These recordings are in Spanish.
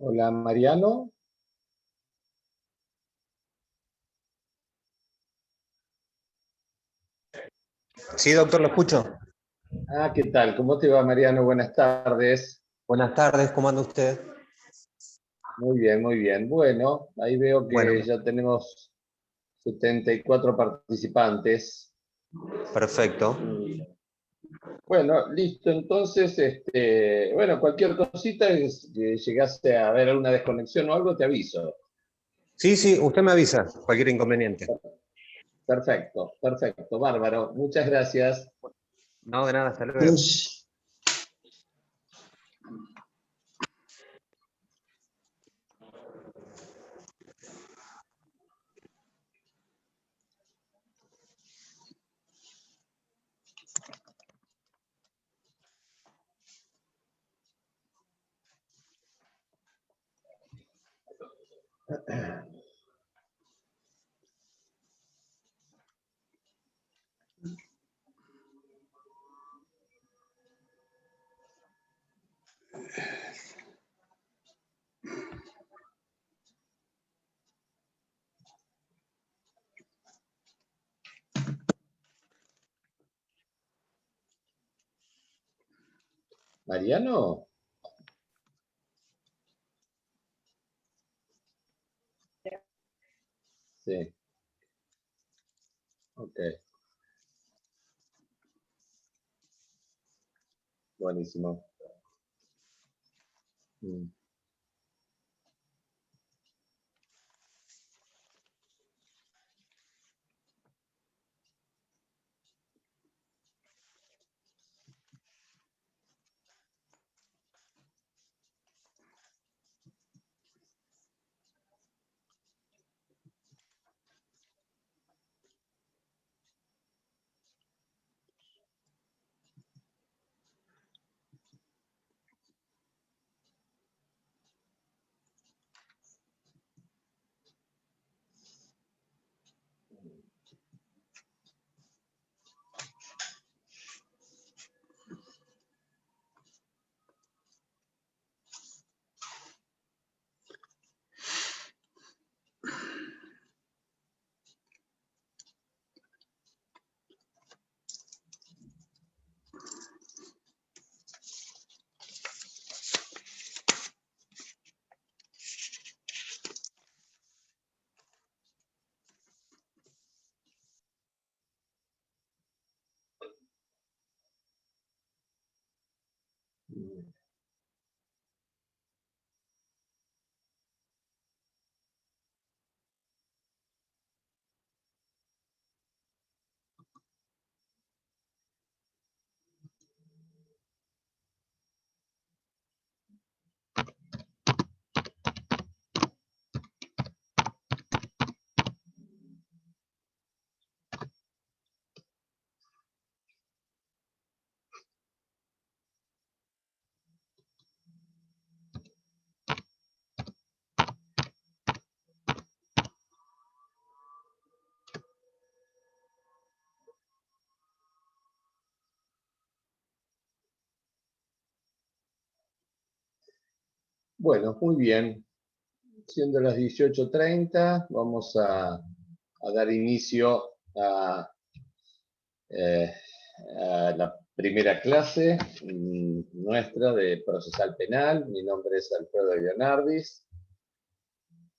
Hola Mariano. Sí, doctor, lo escucho. ¿Qué tal? ¿Cómo te va, Mariano? Buenas tardes. Buenas tardes, ¿cómo anda usted? Muy bien, muy bien. Bueno, ahí veo que Bueno, ya tenemos 74 participantes. perfecto. Mm, Bueno, listo. Entonces, bueno, cualquier cosita que llegase a haber alguna desconexión o algo, te aviso. Sí, sí, usted me avisa, cualquier inconveniente. Perfecto, perfecto, bárbaro. Muchas gracias. No, de nada, hasta luego. Mariano. Sí, ok, buenísimo. Mm. Bueno, muy bien. Siendo las 18:30, vamos a dar inicio eh, a la primera clase nuestra de procesal penal. Mi nombre es Alfredo Leonardis,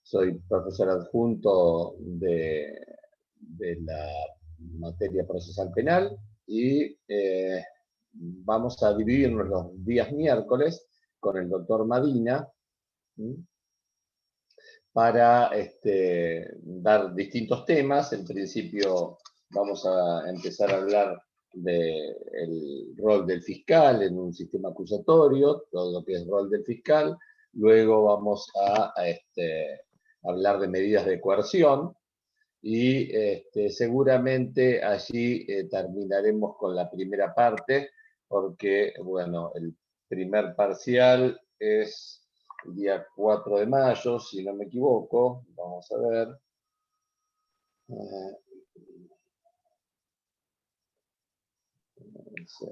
soy profesor adjunto de la materia procesal penal y vamos a dividirnos los días miércoles con el doctor Madina, ¿sí?, para dar distintos temas. En principio vamos a empezar a hablar del rol del fiscal en un sistema acusatorio, todo lo que es rol del fiscal. Luego vamos a hablar de medidas de coerción y seguramente allí terminaremos con la primera parte, porque, bueno, el primer parcial es el día 4 de mayo, si no me equivoco. Vamos a ver. Eh, sí,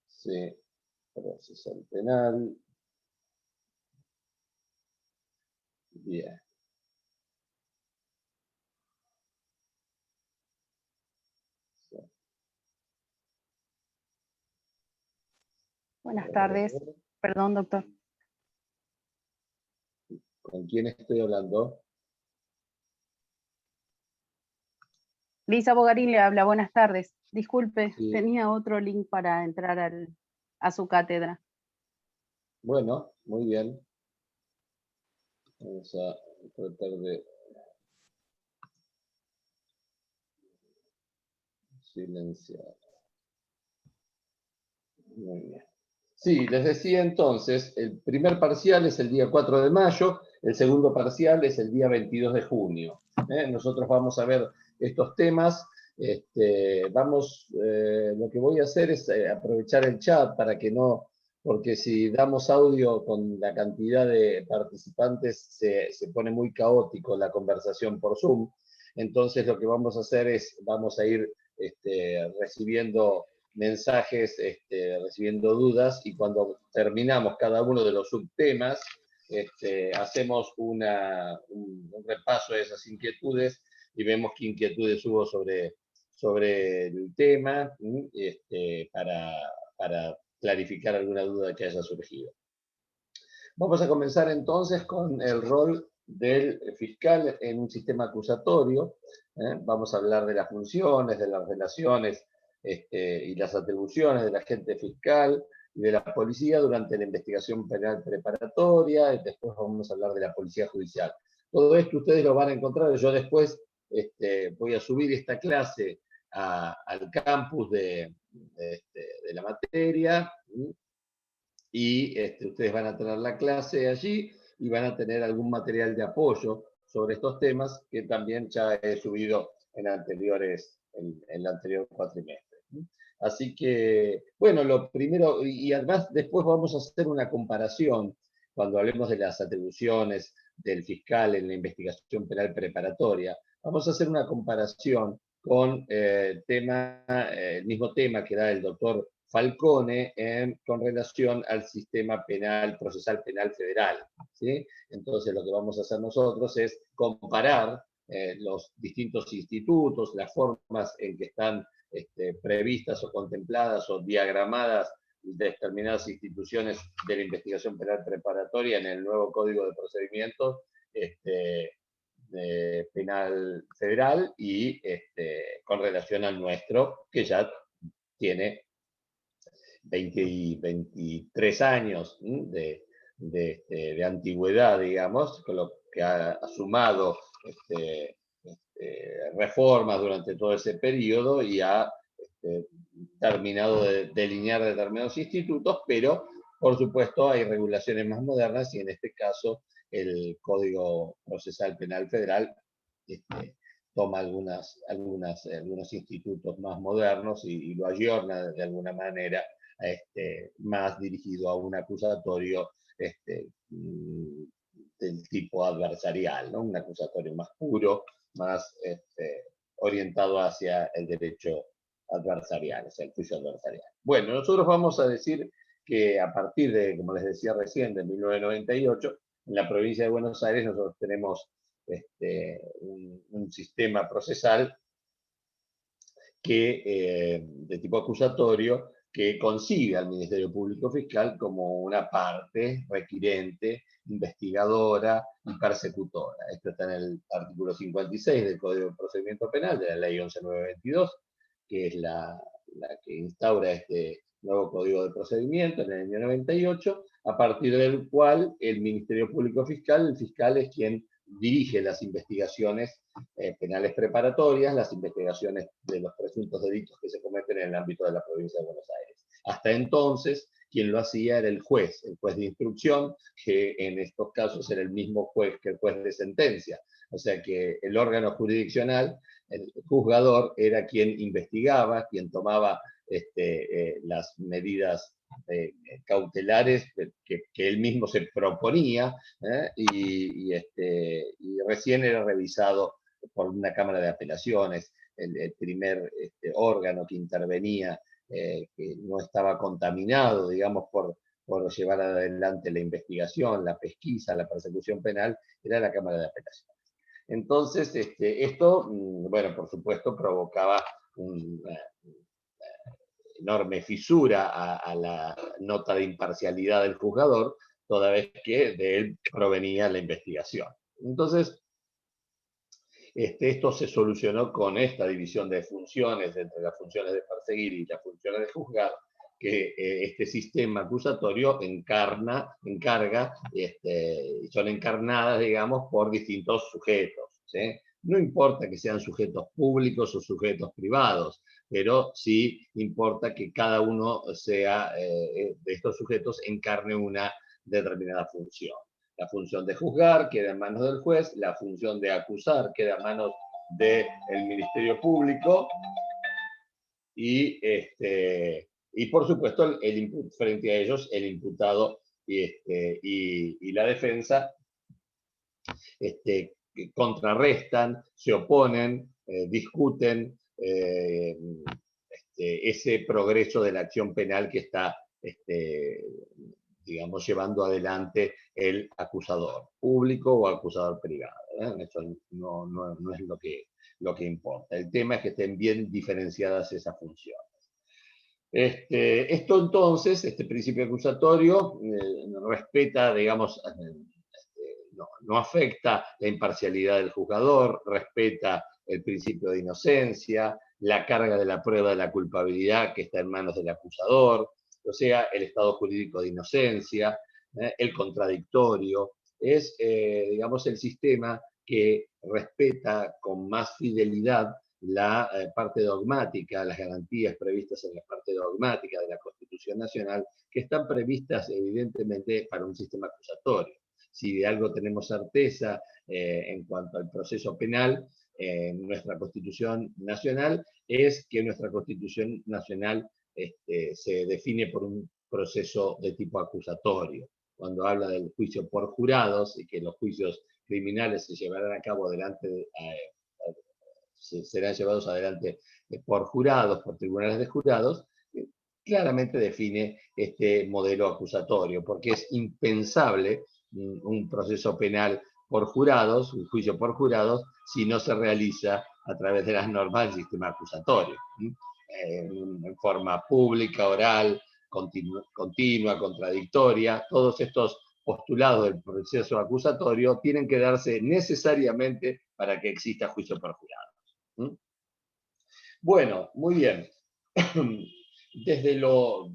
sí, procesal penal. Bien. Buenas tardes. Perdón, doctor. ¿Con quién estoy hablando? Lisa Bogarín le habla. Buenas tardes. Disculpe, Sí. tenía otro link para entrar a su cátedra. Bueno, muy bien. Vamos a tratar de silenciar. Muy bien. Sí, les decía entonces, el primer parcial es el día 4 de mayo, el segundo parcial es el día 22 de junio. Nosotros vamos a ver estos temas. Lo que voy a hacer es aprovechar el chat para que no, porque si damos audio con la cantidad de participantes se pone muy caótico la conversación por Zoom. Entonces lo que vamos a hacer es, vamos a ir recibiendo mensajes, recibiendo dudas, y cuando terminamos cada uno de los subtemas, hacemos un repaso de esas inquietudes y vemos qué inquietudes hubo sobre el tema, para clarificar alguna duda que haya surgido. Vamos a comenzar entonces con el rol del fiscal en un sistema acusatorio. Vamos a hablar de las funciones, de las relaciones y las atribuciones del agente fiscal y de la policía durante la investigación penal preparatoria, y después vamos a hablar de la policía judicial. Todo esto ustedes lo van a encontrar, yo después voy a subir esta clase al campus de la materia, y ustedes van a tener la clase allí y van a tener algún material de apoyo sobre estos temas que también ya he subido en el anterior cuatrimestre. Así que, bueno, lo primero, y además después vamos a hacer una comparación cuando hablemos de las atribuciones del fiscal en la investigación penal preparatoria. Vamos a hacer una comparación con el mismo tema que da el doctor Falcone con relación al sistema penal, procesal penal federal, ¿sí? Entonces lo que vamos a hacer nosotros es comparar los distintos institutos, las formas en que están previstas o contempladas o diagramadas determinadas instituciones de la investigación penal preparatoria en el nuevo Código de Procedimientos Penal Federal y con relación al nuestro, que ya tiene 23 años de antigüedad, digamos, con lo que ha sumado reformas durante todo ese periodo y ha terminado de delinear determinados institutos, pero por supuesto hay regulaciones más modernas y en este caso el Código Procesal Penal Federal toma algunos institutos más modernos y lo ayorna de alguna manera, más dirigido a un acusatorio del tipo adversarial, ¿no? Un acusatorio más puro, más orientado hacia el derecho adversarial, hacia el juicio adversarial. Bueno, nosotros vamos a decir que a partir de, como les decía recién, de 1998, en la provincia de Buenos Aires nosotros tenemos un sistema procesal de tipo acusatorio que concibe al Ministerio Público Fiscal como una parte requirente, investigadora y persecutora. Esto está en el artículo 56 del Código de Procedimiento Penal, de la Ley 11.922, que es la que instaura este nuevo Código de Procedimiento en el año 98, a partir del cual el Ministerio Público Fiscal, el fiscal es quien dirige las investigaciones penales preparatorias, las investigaciones de los presuntos delitos que se cometen en el ámbito de la provincia de Buenos Aires. Hasta entonces, quien lo hacía era el juez de instrucción, que en estos casos era el mismo juez que el juez de sentencia. O sea que el órgano jurisdiccional, el juzgador, era quien investigaba, quien tomaba las medidas cautelares que él mismo se proponía, y recién era revisado por una Cámara de Apelaciones, el primer órgano que intervenía, que no estaba contaminado, digamos, por por llevar adelante la investigación, la pesquisa, la persecución penal, era la Cámara de Apelaciones. Entonces, esto, bueno, por supuesto, provocaba una enorme fisura a la nota de imparcialidad del juzgador, toda vez que de él provenía la investigación. Entonces, esto se solucionó con esta división de funciones entre las funciones de perseguir y las funciones de juzgar, que este sistema acusatorio encarga, son encarnadas, digamos, por distintos sujetos, ¿sí? No importa que sean sujetos públicos o sujetos privados, pero sí importa que cada uno sea, de estos sujetos encarne una determinada función. La función de juzgar queda en manos del juez, la función de acusar queda en manos del Ministerio Público y, por supuesto, frente a ellos el imputado y la defensa contrarrestan, se oponen, discuten ese progreso de la acción penal que está digamos, llevando adelante el acusador público o acusador privado. Eso no es lo que importa. El tema es que estén bien diferenciadas esas funciones. Esto entonces, este principio acusatorio, respeta, digamos, no afecta la imparcialidad del juzgador, respeta el principio de inocencia, la carga de la prueba de la culpabilidad que está en manos del acusador, o sea, el estado jurídico de inocencia, el contradictorio, es, digamos, el sistema que respeta con más fidelidad la parte dogmática, las garantías previstas en la parte dogmática de la Constitución Nacional, que están previstas evidentemente para un sistema acusatorio. Si de algo tenemos certeza en cuanto al proceso penal, en nuestra Constitución Nacional, es que nuestra Constitución Nacional se define por un proceso de tipo acusatorio. Cuando habla del juicio por jurados y que los juicios criminales se llevarán a cabo serán llevados adelante por jurados, por tribunales de jurados, claramente define este modelo acusatorio, porque es impensable un proceso penal por jurados, un juicio por jurados, si no se realiza a través de las normas del sistema acusatorio, en forma pública, oral, continua, contradictoria. Todos estos postulados del proceso acusatorio tienen que darse necesariamente para que exista juicio por jurados. Bueno, muy bien. Desde lo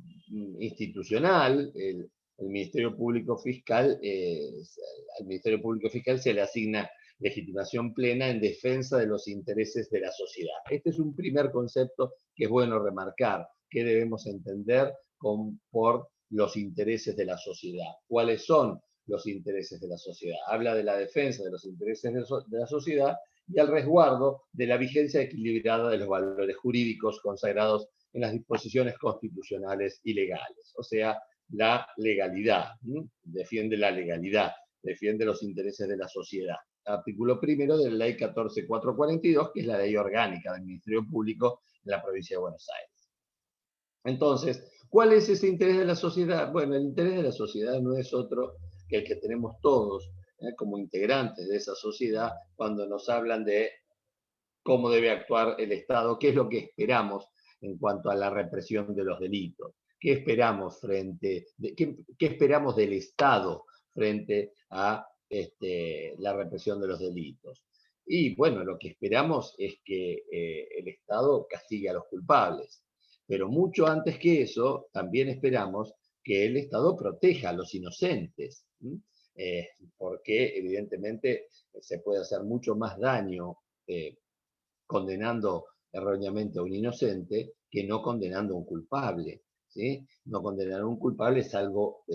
institucional, el Ministerio Público Fiscal, al Ministerio Público Fiscal se le asigna legitimación plena en defensa de los intereses de la sociedad. Este es un primer concepto que es bueno remarcar, que debemos entender por los intereses de la sociedad. ¿Cuáles son los intereses de la sociedad? Habla de la defensa de los intereses de la sociedad y al resguardo de la vigencia equilibrada de los valores jurídicos consagrados en las disposiciones constitucionales y legales. O sea, la legalidad, defiende la legalidad, defiende los intereses de la sociedad. Artículo primero de la Ley 14.442, que es la ley orgánica del Ministerio Público en la provincia de Buenos Aires. Entonces, ¿cuál es ese interés de la sociedad? Bueno, el interés de la sociedad no es otro que el que tenemos todos como integrantes de esa sociedad cuando nos hablan de cómo debe actuar el Estado, qué es lo que esperamos en cuanto a la represión de los delitos, qué esperamos qué esperamos del Estado frente a la represión de los delitos. Y bueno, lo que esperamos es que el Estado castigue a los culpables, pero mucho antes que eso, también esperamos que el Estado proteja a los inocentes, porque evidentemente se puede hacer mucho más daño condenando erróneamente a un inocente que no condenando a un culpable. ¿Sí? No condenar a un culpable es algo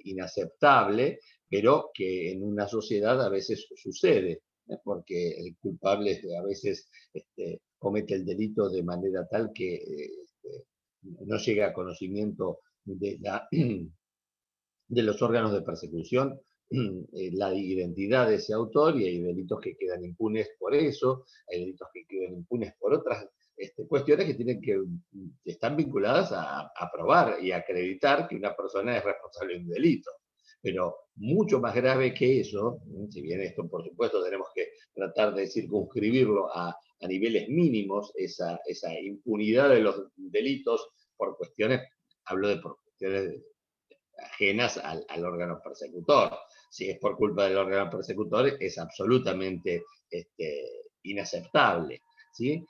inaceptable, pero que en una sociedad a veces sucede, porque el culpable a veces comete el delito de manera tal que no llega a conocimiento de los órganos de persecución la identidad de ese autor, y hay delitos que quedan impunes por eso, hay delitos que quedan impunes por otras cuestiones que están vinculadas a probar y acreditar que una persona es responsable de un delito. Pero mucho más grave que eso, si bien esto por supuesto tenemos que tratar de circunscribirlo a niveles mínimos, esa impunidad de los delitos por cuestiones, hablo de por cuestiones ajenas al órgano persecutor. Si es por culpa del órgano persecutor, es absolutamente inaceptable, ¿sí?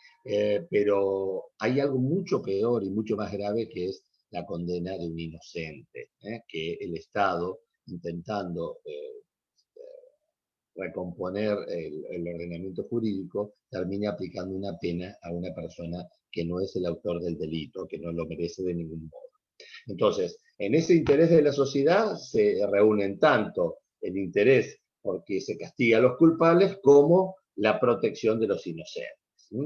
Pero hay algo mucho peor y mucho más grave, que es la condena de un inocente, que el Estado, intentando recomponer el ordenamiento jurídico, termina aplicando una pena a una persona que no es el autor del delito, que no lo merece de ningún modo. Entonces, en ese interés de la sociedad se reúnen tanto el interés porque se castiga a los culpables como la protección de los inocentes, ¿sí?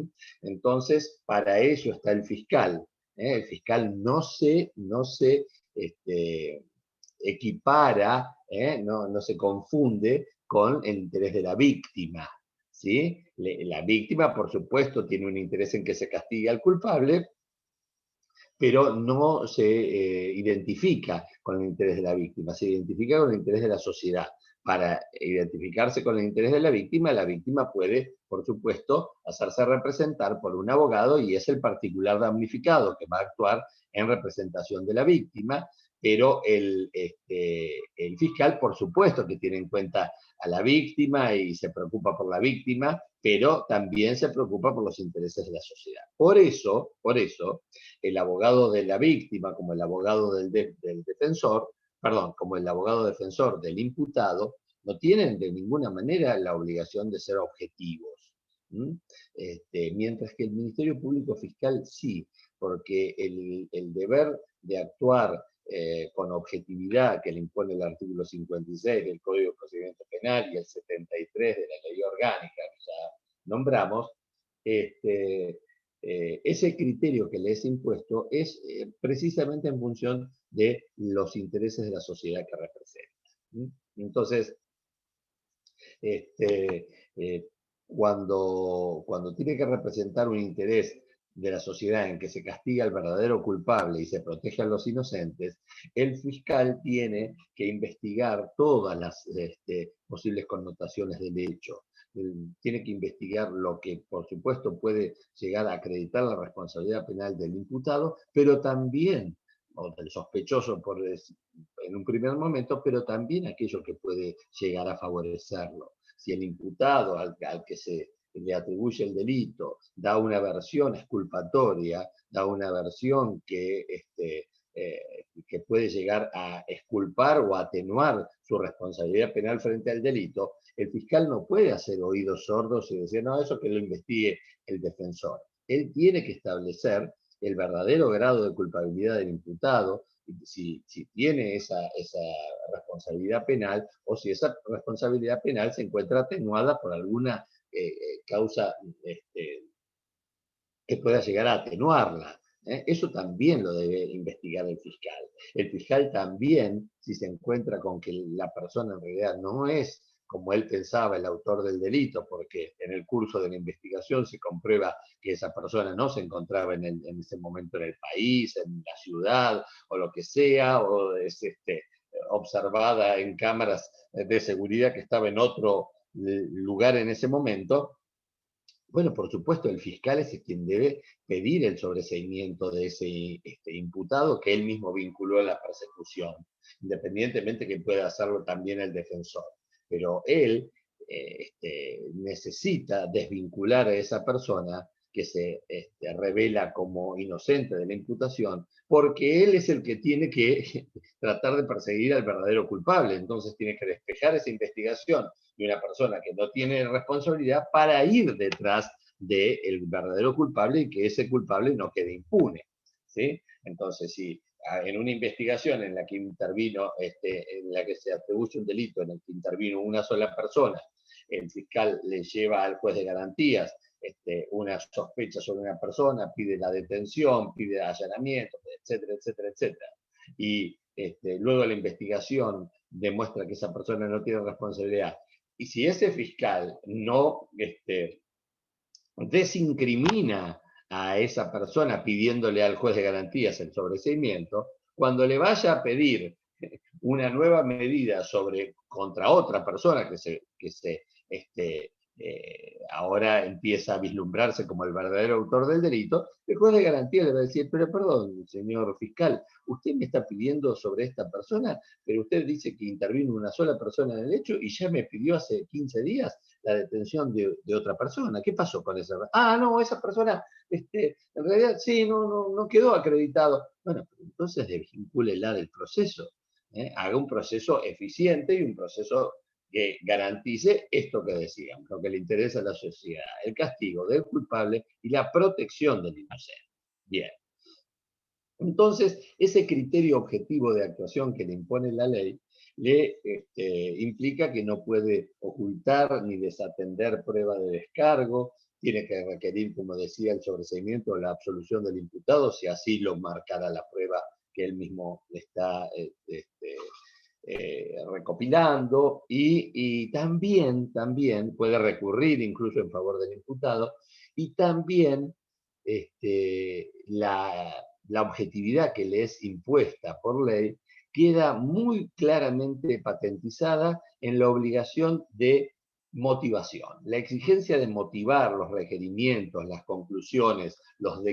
Entonces, para eso está el fiscal. El fiscal no se equipara, no se confunde con el interés de la víctima, ¿sí? La víctima, por supuesto, tiene un interés en que se castigue al culpable, pero no se identifica con el interés de la víctima, se identifica con el interés de la sociedad. Para identificarse con el interés de la víctima puede, por supuesto, hacerse representar por un abogado, y es el particular damnificado que va a actuar en representación de la víctima, pero el fiscal, por supuesto, que tiene en cuenta a la víctima y se preocupa por la víctima, pero también se preocupa por los intereses de la sociedad. Por eso, el abogado de la víctima, como el abogado del defensor, perdón, como el abogado defensor del imputado, no tienen de ninguna manera la obligación de ser objetivos. Mientras que el Ministerio Público Fiscal sí, porque el deber de actuar con objetividad que le impone el artículo 56 del Código de Procedimiento Penal y el 73 de la Ley Orgánica que ya nombramos, ese criterio que le es impuesto es precisamente en función de los intereses de la sociedad que representa. Entonces, cuando tiene que representar un interés de la sociedad en que se castiga al verdadero culpable y se protege a los inocentes, el fiscal tiene que investigar todas las posibles connotaciones del hecho. Tiene que investigar lo que, por supuesto, puede llegar a acreditar la responsabilidad penal del imputado, pero también, o del sospechoso en un primer momento, pero también aquello que puede llegar a favorecerlo. Si el imputado al que se le atribuye el delito da una versión exculpatoria, da una versión que puede llegar a exculpar o atenuar su responsabilidad penal frente al delito, el fiscal no puede hacer oídos sordos y decir, no, eso que lo investigue el defensor. Él tiene que establecer el verdadero grado de culpabilidad del imputado, si tiene esa responsabilidad penal, o si esa responsabilidad penal se encuentra atenuada por alguna causa que pueda llegar a atenuarla. Eso también lo debe investigar el fiscal. El fiscal también, si se encuentra con que la persona en realidad no es como él pensaba el autor del delito, porque en el curso de la investigación se comprueba que esa persona no se encontraba en ese momento en el país, en la ciudad, o lo que sea, o es observada en cámaras de seguridad que estaba en otro lugar en ese momento. Bueno, por supuesto, el fiscal es quien debe pedir el sobreseimiento de ese imputado que él mismo vinculó a la persecución, independientemente que pueda hacerlo también el defensor. Pero él necesita desvincular a esa persona que se revela como inocente de la imputación, porque él es el que tiene que tratar de perseguir al verdadero culpable. Entonces tiene que despejar esa investigación de una persona que no tiene responsabilidad para ir detrás del verdadero culpable y que ese culpable no quede impune, ¿sí? Entonces, si en una investigación en la que intervino, en la que se atribuye un delito, en el que intervino una sola persona, el fiscal le lleva al juez de garantías una sospecha sobre una persona, pide la detención, pide allanamiento, etcétera, etcétera, etcétera. Y luego la investigación demuestra que esa persona no tiene responsabilidad. Y si ese fiscal no desincrimina a esa persona pidiéndole al juez de garantías el sobreseimiento, cuando le vaya a pedir una nueva medida contra otra persona ahora empieza a vislumbrarse como el verdadero autor del delito, el juez de garantía le va a decir, pero perdón, señor fiscal, usted me está pidiendo sobre esta persona, pero usted dice que intervino una sola persona en el hecho y ya me pidió hace 15 días la detención de otra persona. ¿Qué pasó con esa persona? Ah, no, esa persona, en realidad sí, no quedó acreditado. Bueno, pero entonces desvincúlela del proceso. Haga un proceso eficiente y un proceso que garantice esto que decíamos, lo que le interesa a la sociedad, el castigo del culpable y la protección del inocente. Bien. Entonces, ese criterio objetivo de actuación que le impone la ley le implica que no puede ocultar ni desatender prueba de descargo, tiene que requerir, como decía, el sobreseimiento o la absolución del imputado, si así lo marcara la prueba que él mismo está recopilando, y también puede recurrir incluso en favor del imputado, y también la objetividad que le es impuesta por ley queda muy claramente patentizada en la obligación de motivación. La exigencia de motivar los requerimientos, las conclusiones, los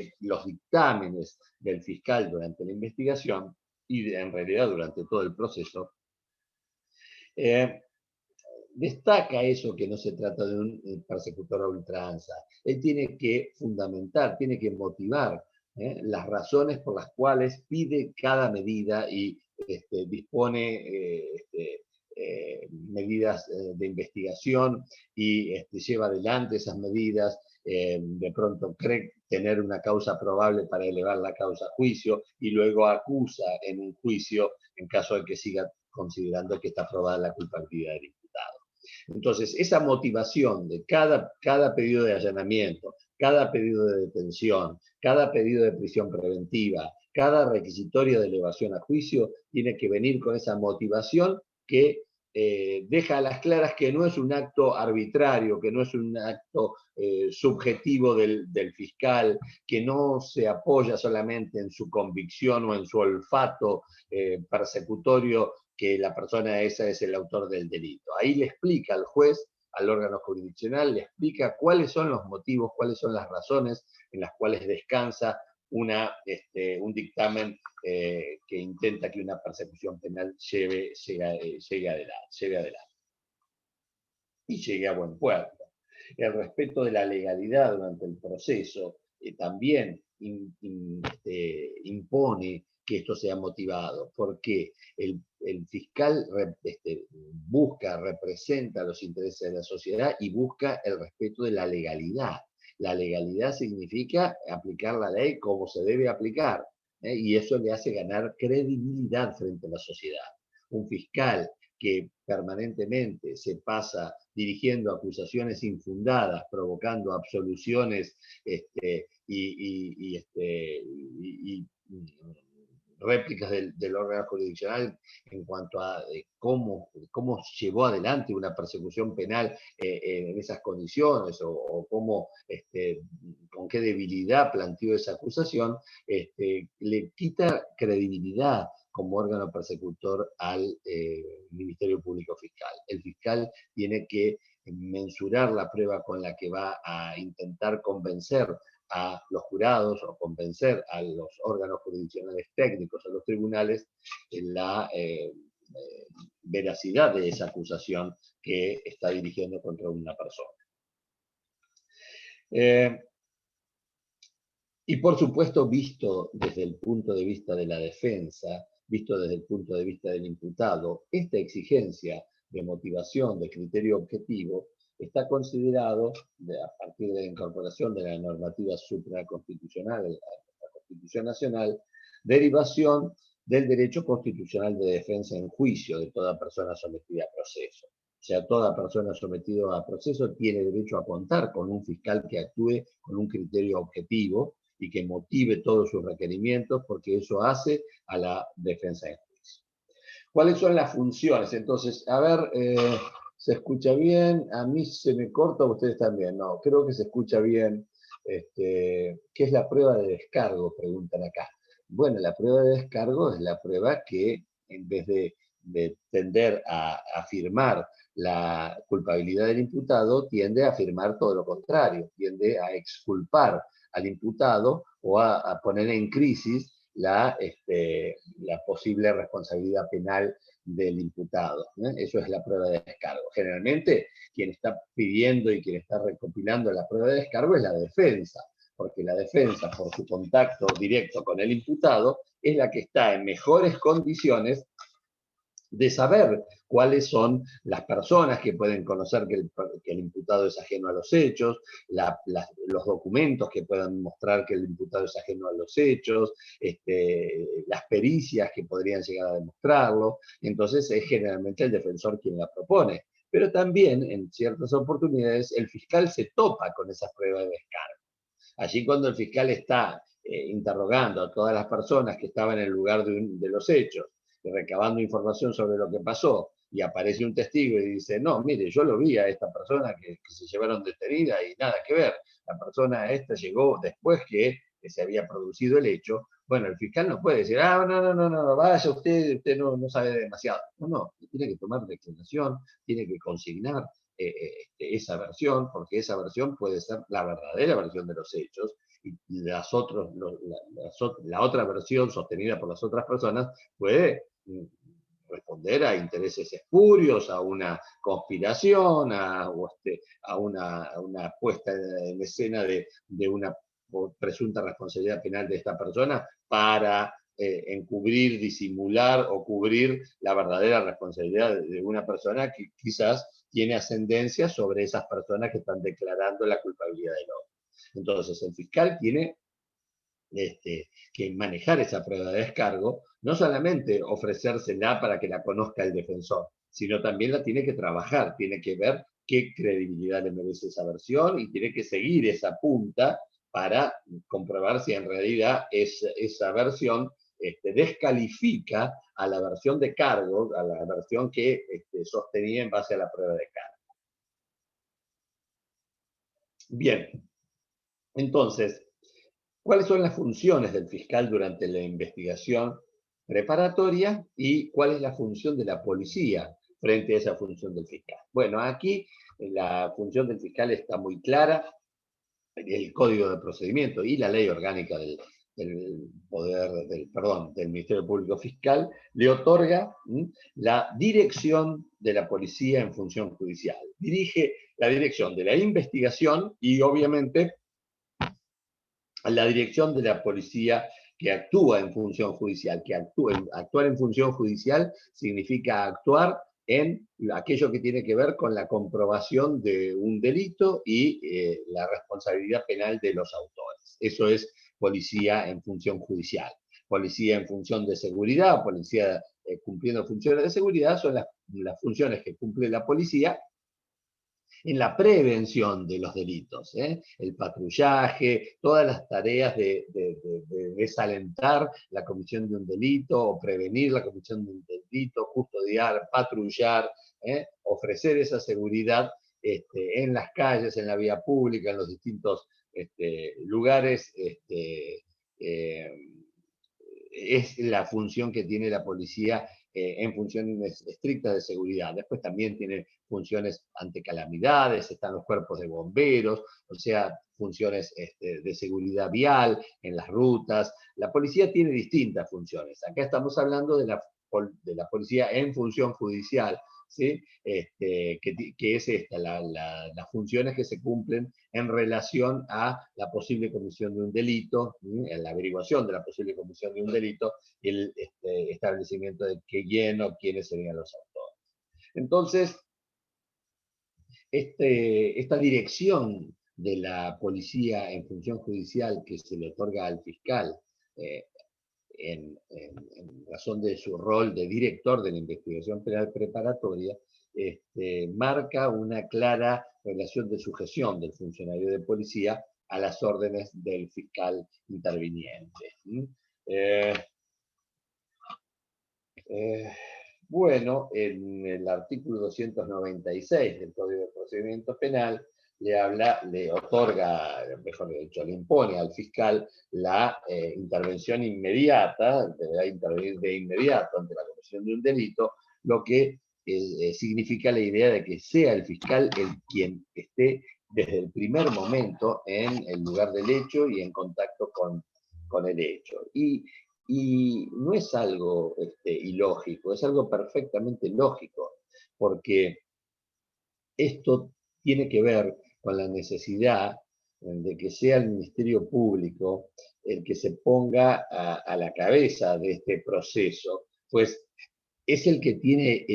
dictámenes del fiscal durante la investigación y en realidad durante todo el proceso, destaca eso, que no se trata de un persecutor a ultranza. Él tiene que fundamentar, tiene que motivar las razones por las cuales pide cada medida y dispone medidas de investigación y lleva adelante esas medidas. De pronto cree tener una causa probable para elevar la causa a juicio y luego acusa en un juicio en caso de que siga considerando que está probada la culpabilidad del imputado. Entonces, esa motivación de cada pedido de allanamiento, cada pedido de detención, cada pedido de prisión preventiva, cada requisitorio de elevación a juicio, tiene que venir con esa motivación que deja a las claras que no es un acto arbitrario, que no es un acto subjetivo del fiscal, que no se apoya solamente en su convicción o en su olfato persecutorio que la persona esa es el autor del delito. Ahí le explica al juez, al órgano jurisdiccional, le explica cuáles son los motivos, cuáles son las razones en las cuales descansa un dictamen que intenta que una persecución penal llegue adelante y llegue a buen puerto. El respeto de la legalidad durante el proceso también impone que esto sea motivado, porque el fiscal busca, representa los intereses de la sociedad y busca el respeto de la legalidad. La legalidad significa aplicar la ley como se debe aplicar, y eso le hace ganar credibilidad frente a la sociedad. Un fiscal que permanentemente se pasa dirigiendo acusaciones infundadas, provocando absoluciones y réplicas del órgano jurisdiccional en cuanto a cómo llevó adelante una persecución penal en esas condiciones o cómo, con qué debilidad planteó esa acusación, le quita credibilidad como órgano persecutor al Ministerio Público Fiscal. El fiscal tiene que mensurar la prueba con la que va a intentar convencer a los jurados o convencer a los órganos jurisdiccionales técnicos, a los tribunales, en la veracidad de esa acusación que está dirigiendo contra una persona. Y por supuesto, visto desde el punto de vista de la defensa, visto desde el punto de vista del imputado, esta exigencia de motivación, de criterio objetivo, está considerado, a partir de la incorporación de la normativa supraconstitucional, de la Constitución Nacional, derivación del derecho constitucional de defensa en juicio de toda persona sometida a proceso. O sea, toda persona sometida a proceso tiene derecho a contar con un fiscal que actúe con un criterio objetivo y que motive todos sus requerimientos, porque eso hace a la defensa en juicio. ¿Cuáles son las funciones? Entonces, a ver, ¿se escucha bien? A mí se me corta, a ustedes también. No, creo que se escucha bien. ¿Qué es la prueba de descargo? Preguntan acá. Bueno, la prueba de descargo es la prueba que, en vez de tender a afirmar la culpabilidad del imputado, tiende a afirmar todo lo contrario, tiende a exculpar al imputado o a poner en crisis la posible responsabilidad penal del imputado. Eso es la prueba de descargo. Generalmente, quien está pidiendo y quien está recopilando la prueba de descargo es la defensa, porque la defensa, por su contacto directo con el imputado, es la que está en mejores condiciones de saber cuáles son las personas que pueden conocer que el imputado es ajeno a los hechos, los documentos que puedan mostrar que el imputado es ajeno a los hechos, las pericias que podrían llegar a demostrarlo. Entonces es generalmente el defensor quien la propone. Pero también, en ciertas oportunidades, el fiscal se topa con esas pruebas de descargo. Allí, cuando el fiscal está interrogando a todas las personas que estaban en el lugar de los hechos, recabando información sobre lo que pasó, y aparece un testigo y dice, no, mire, yo lo vi a esta persona que se llevaron detenida y nada que ver, la persona esta llegó después que se había producido el hecho. Bueno, el fiscal no puede decir, no, vaya usted no sabe demasiado. No, tiene que tomar declaración, tiene que consignar esa versión, porque esa versión puede ser la verdadera versión de los hechos, y la otra versión sostenida por las otras personas puede responder a intereses espurios, a una conspiración, a una puesta en escena de una presunta responsabilidad penal de esta persona para encubrir, disimular o cubrir la verdadera responsabilidad de una persona que quizás tiene ascendencia sobre esas personas que están declarando la culpabilidad del otro. Entonces, el fiscal tiene que manejar esa prueba de descargo, no solamente ofrecérsela para que la conozca el defensor, sino también la tiene que trabajar, tiene que ver qué credibilidad le merece esa versión y tiene que seguir esa punta para comprobar si en realidad esa versión descalifica a la versión de cargo, a la versión que sostenía en base a la prueba de cargo. Bien, entonces, ¿cuáles son las funciones del fiscal durante la investigación preparatoria y cuál es la función de la policía frente a esa función del fiscal? Bueno, aquí la función del fiscal está muy clara. El Código de Procedimiento y la Ley Orgánica del Ministerio Público Fiscal le otorga la dirección de la policía en función judicial. Dirige la dirección de la investigación y, obviamente, la dirección de la policía que actúa en función judicial. Actuar en función judicial significa actuar en aquello que tiene que ver con la comprobación de un delito y la responsabilidad penal de los autores. Eso es policía en función judicial. Policía en función de seguridad, policía cumpliendo funciones de seguridad, son las funciones que cumple la policía en la prevención de los delitos, el patrullaje, todas las tareas de desalentar la comisión de un delito o prevenir la comisión de un delito, custodiar, patrullar, ofrecer esa seguridad en las calles, en la vía pública, en los distintos lugares. Es la función que tiene la policía en funciones estrictas de seguridad. Después también tiene funciones ante calamidades, están los cuerpos de bomberos, o sea, funciones de seguridad vial en las rutas. La policía tiene distintas funciones. Acá estamos hablando de la policía en función judicial, ¿sí? Que es esta, las funciones que se cumplen en relación a la posible comisión de un delito, en la averiguación de la posible comisión de un delito y el establecimiento de quién o quiénes serían los autores. Entonces, esta dirección de la policía en función judicial que se le otorga al fiscal en razón de su rol de director de la investigación penal preparatoria, marca una clara relación de sujeción del funcionario de policía a las órdenes del fiscal interviniente. Bueno, en el artículo 296 del Código de Procedimiento Penal le otorga, mejor dicho, le impone al fiscal la intervención inmediata, deberá intervenir de inmediato ante la comisión de un delito, lo que significa la idea de que sea el fiscal quien esté desde el primer momento en el lugar del hecho y en contacto con el hecho. Y no es algo ilógico, es algo perfectamente lógico, porque esto tiene que ver con la necesidad de que sea el Ministerio Público el que se ponga a la cabeza de este proceso, pues es el que tiene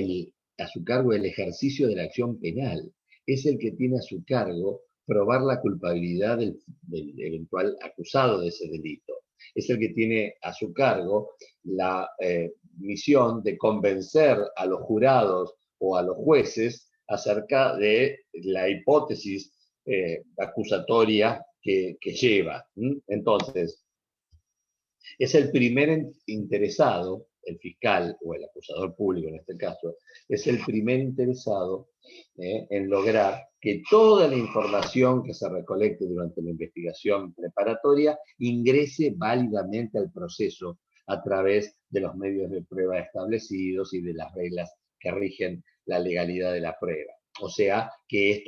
a su cargo el ejercicio de la acción penal, es el que tiene a su cargo probar la culpabilidad del eventual acusado de ese delito, es el que tiene a su cargo la misión de convencer a los jurados o a los jueces acerca de la hipótesis acusatoria que lleva. Entonces, es el primer interesado, el fiscal o el acusador público en este caso, es el primer interesado en lograr que toda la información que se recolecte durante la investigación preparatoria ingrese válidamente al proceso a través de los medios de prueba establecidos y de las reglas que rigen la legalidad de la prueba. O sea, que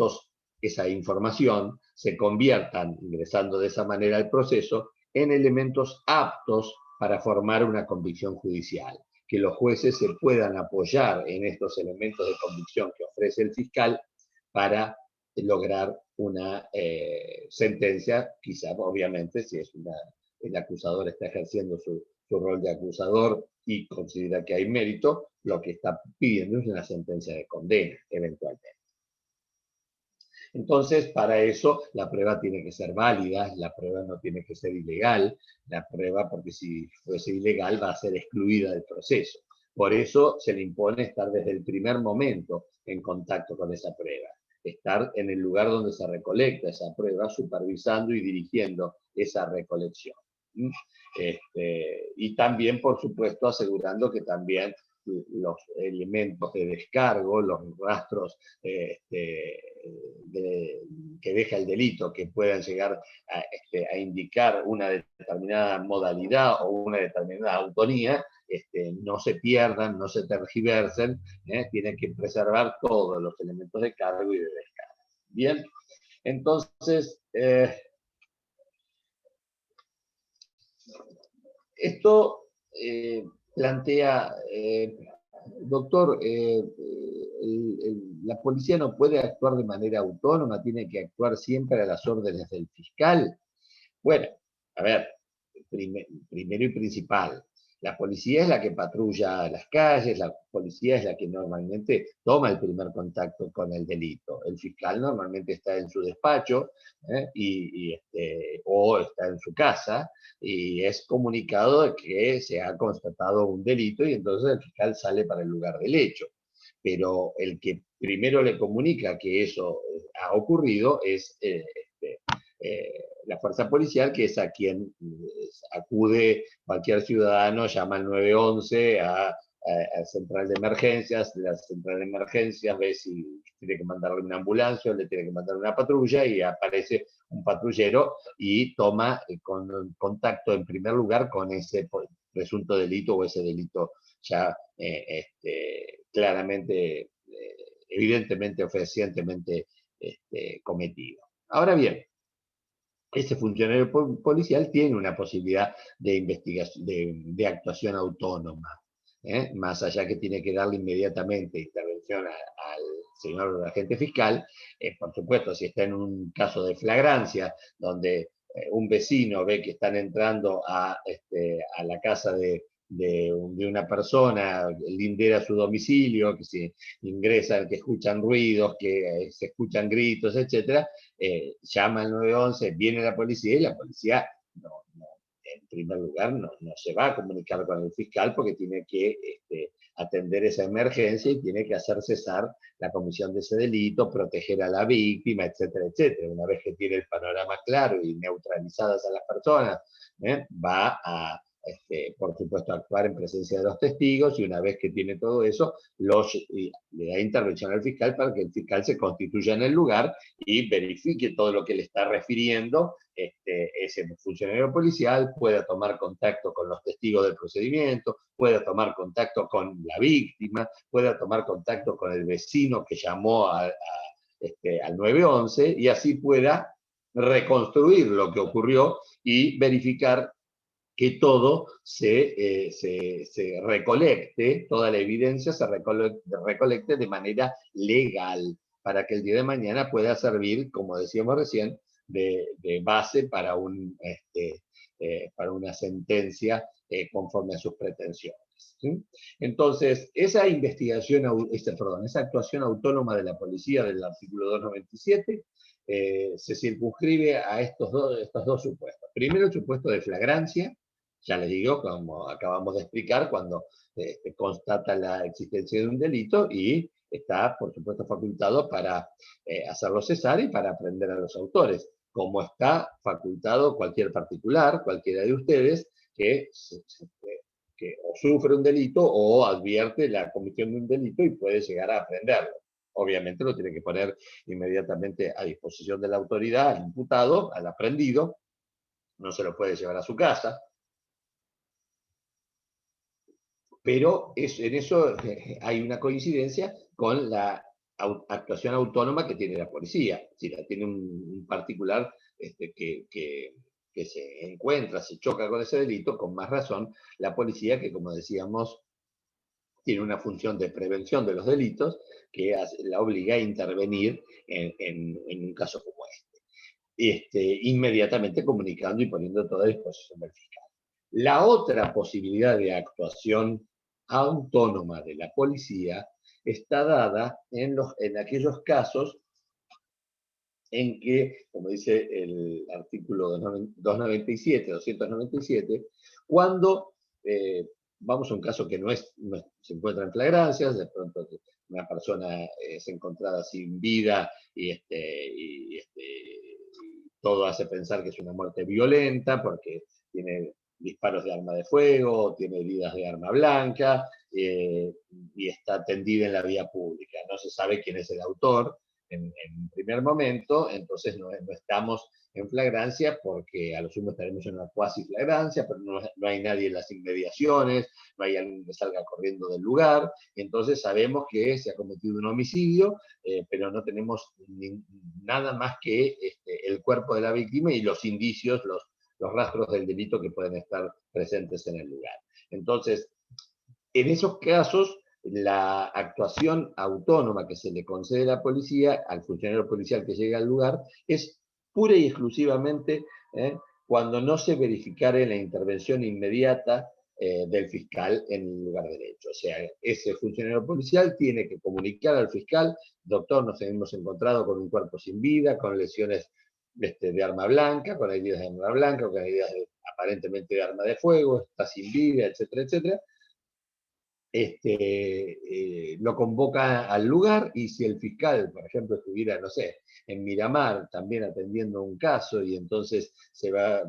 esa información se conviertan, ingresando de esa manera al proceso, en elementos aptos para formar una convicción judicial, que los jueces se puedan apoyar en estos elementos de convicción que ofrece el fiscal para lograr una sentencia, quizá obviamente si el acusador está ejerciendo su rol de acusador y considera que hay mérito, lo que está pidiendo es una sentencia de condena, eventualmente. Entonces, para eso, la prueba tiene que ser válida, la prueba no tiene que ser ilegal, la prueba, porque si fuese ilegal, va a ser excluida del proceso. Por eso se le impone estar desde el primer momento en contacto con esa prueba, estar en el lugar donde se recolecta esa prueba, supervisando y dirigiendo esa recolección. Y también, por supuesto, asegurando que también los elementos de descargo, los rastros que deja el delito, que puedan llegar a indicar una determinada modalidad o una determinada autoría, no se pierdan, no se tergiversen, tienen que preservar todos los elementos de cargo y de descargo. Bien, entonces, esto plantea, doctor, la policía no puede actuar de manera autónoma, tiene que actuar siempre a las órdenes del fiscal. Bueno, a ver, primero y principal, la policía es la que patrulla las calles, la policía es la que normalmente toma el primer contacto con el delito. El fiscal normalmente está en su despacho o está en su casa y es comunicado de que se ha constatado un delito y entonces el fiscal sale para el lugar del hecho. Pero el que primero le comunica que eso ha ocurrido es la fuerza policial, que es a quien acude cualquier ciudadano, llama al 911 a central de emergencias, la central de emergencias ve si tiene que mandarle una ambulancia o le tiene que mandar una patrulla y aparece un patrullero y toma contacto en primer lugar con ese presunto delito o ese delito ya claramente, evidentemente o fehacientemente cometido. Ahora bien, ese funcionario policial tiene una posibilidad de investigación, de actuación autónoma, más allá que tiene que darle inmediatamente intervención al señor agente fiscal. Por supuesto, si está en un caso de flagrancia, donde un vecino ve que están entrando a la casa de una persona, lindera su domicilio, que se ingresan, que escuchan ruidos, que se escuchan gritos, etc., llama al 911, viene la policía y la policía en primer lugar no se va a comunicar con el fiscal porque tiene que atender esa emergencia y tiene que hacer cesar la comisión de ese delito, proteger a la víctima, etcétera, etcétera. Una vez que tiene el panorama claro y neutralizadas a las personas, va a por supuesto, actuar en presencia de los testigos, y una vez que tiene todo eso, le da intervención al fiscal para que el fiscal se constituya en el lugar y verifique todo lo que le está refiriendo ese funcionario policial, pueda tomar contacto con los testigos del procedimiento, pueda tomar contacto con la víctima, pueda tomar contacto con el vecino que llamó al 911, y así pueda reconstruir lo que ocurrió y verificar que todo se recolecte, toda la evidencia se recolecte de manera legal, para que el día de mañana pueda servir, como decíamos recién, de base para una sentencia conforme a sus pretensiones. ¿Sí? Entonces, esa esa actuación autónoma de la policía del artículo 297 se circunscribe a estos dos supuestos. Primero, el supuesto de flagrancia, ya les digo, como acabamos de explicar, cuando constata la existencia de un delito y está, por supuesto, facultado para hacerlo cesar y para aprender a los autores, como está facultado cualquier particular, cualquiera de ustedes, que o sufre un delito o advierte la comisión de un delito y puede llegar a aprenderlo. Obviamente lo tiene que poner inmediatamente a disposición de la autoridad, al imputado, al aprendido, no se lo puede llevar a su casa, pero en eso hay una coincidencia con la actuación autónoma que tiene la policía. Si la tiene un particular que se encuentra, se choca con ese delito, con más razón la policía, que como decíamos, tiene una función de prevención de los delitos que la obliga a intervenir en un caso como inmediatamente comunicando y poniendo todo a disposición del fiscal. La otra posibilidad de actuación autónoma de la policía está dada en aquellos casos en que, como dice el artículo 297, cuando vamos a un caso que no se encuentra en flagrancias, de pronto una persona es encontrada sin vida y todo hace pensar que es una muerte violenta porque tiene disparos de arma de fuego, tiene heridas de arma blanca y está tendida en la vía pública. No se sabe quién es el autor en primer momento, entonces no estamos en flagrancia porque a lo sumo estaremos en una cuasi flagrancia, pero no hay nadie en las inmediaciones, no hay alguien que salga corriendo del lugar, entonces sabemos que se ha cometido un homicidio, pero no tenemos nada más que el cuerpo de la víctima y los indicios, los rastros del delito que pueden estar presentes en el lugar. Entonces, en esos casos, la actuación autónoma que se le concede a la policía, al funcionario policial que llega al lugar, es pura y exclusivamente cuando no se verificare la intervención inmediata del fiscal en el lugar del hecho. O sea, ese funcionario policial tiene que comunicar al fiscal: doctor, nos hemos encontrado con un cuerpo sin vida, con lesiones de arma blanca, con heridas de arma blanca, con heridas aparentemente de arma de fuego, está sin vida, etcétera, etcétera. Lo convoca al lugar, y si el fiscal, por ejemplo, estuviera, no sé, en Miramar también atendiendo un caso, y entonces va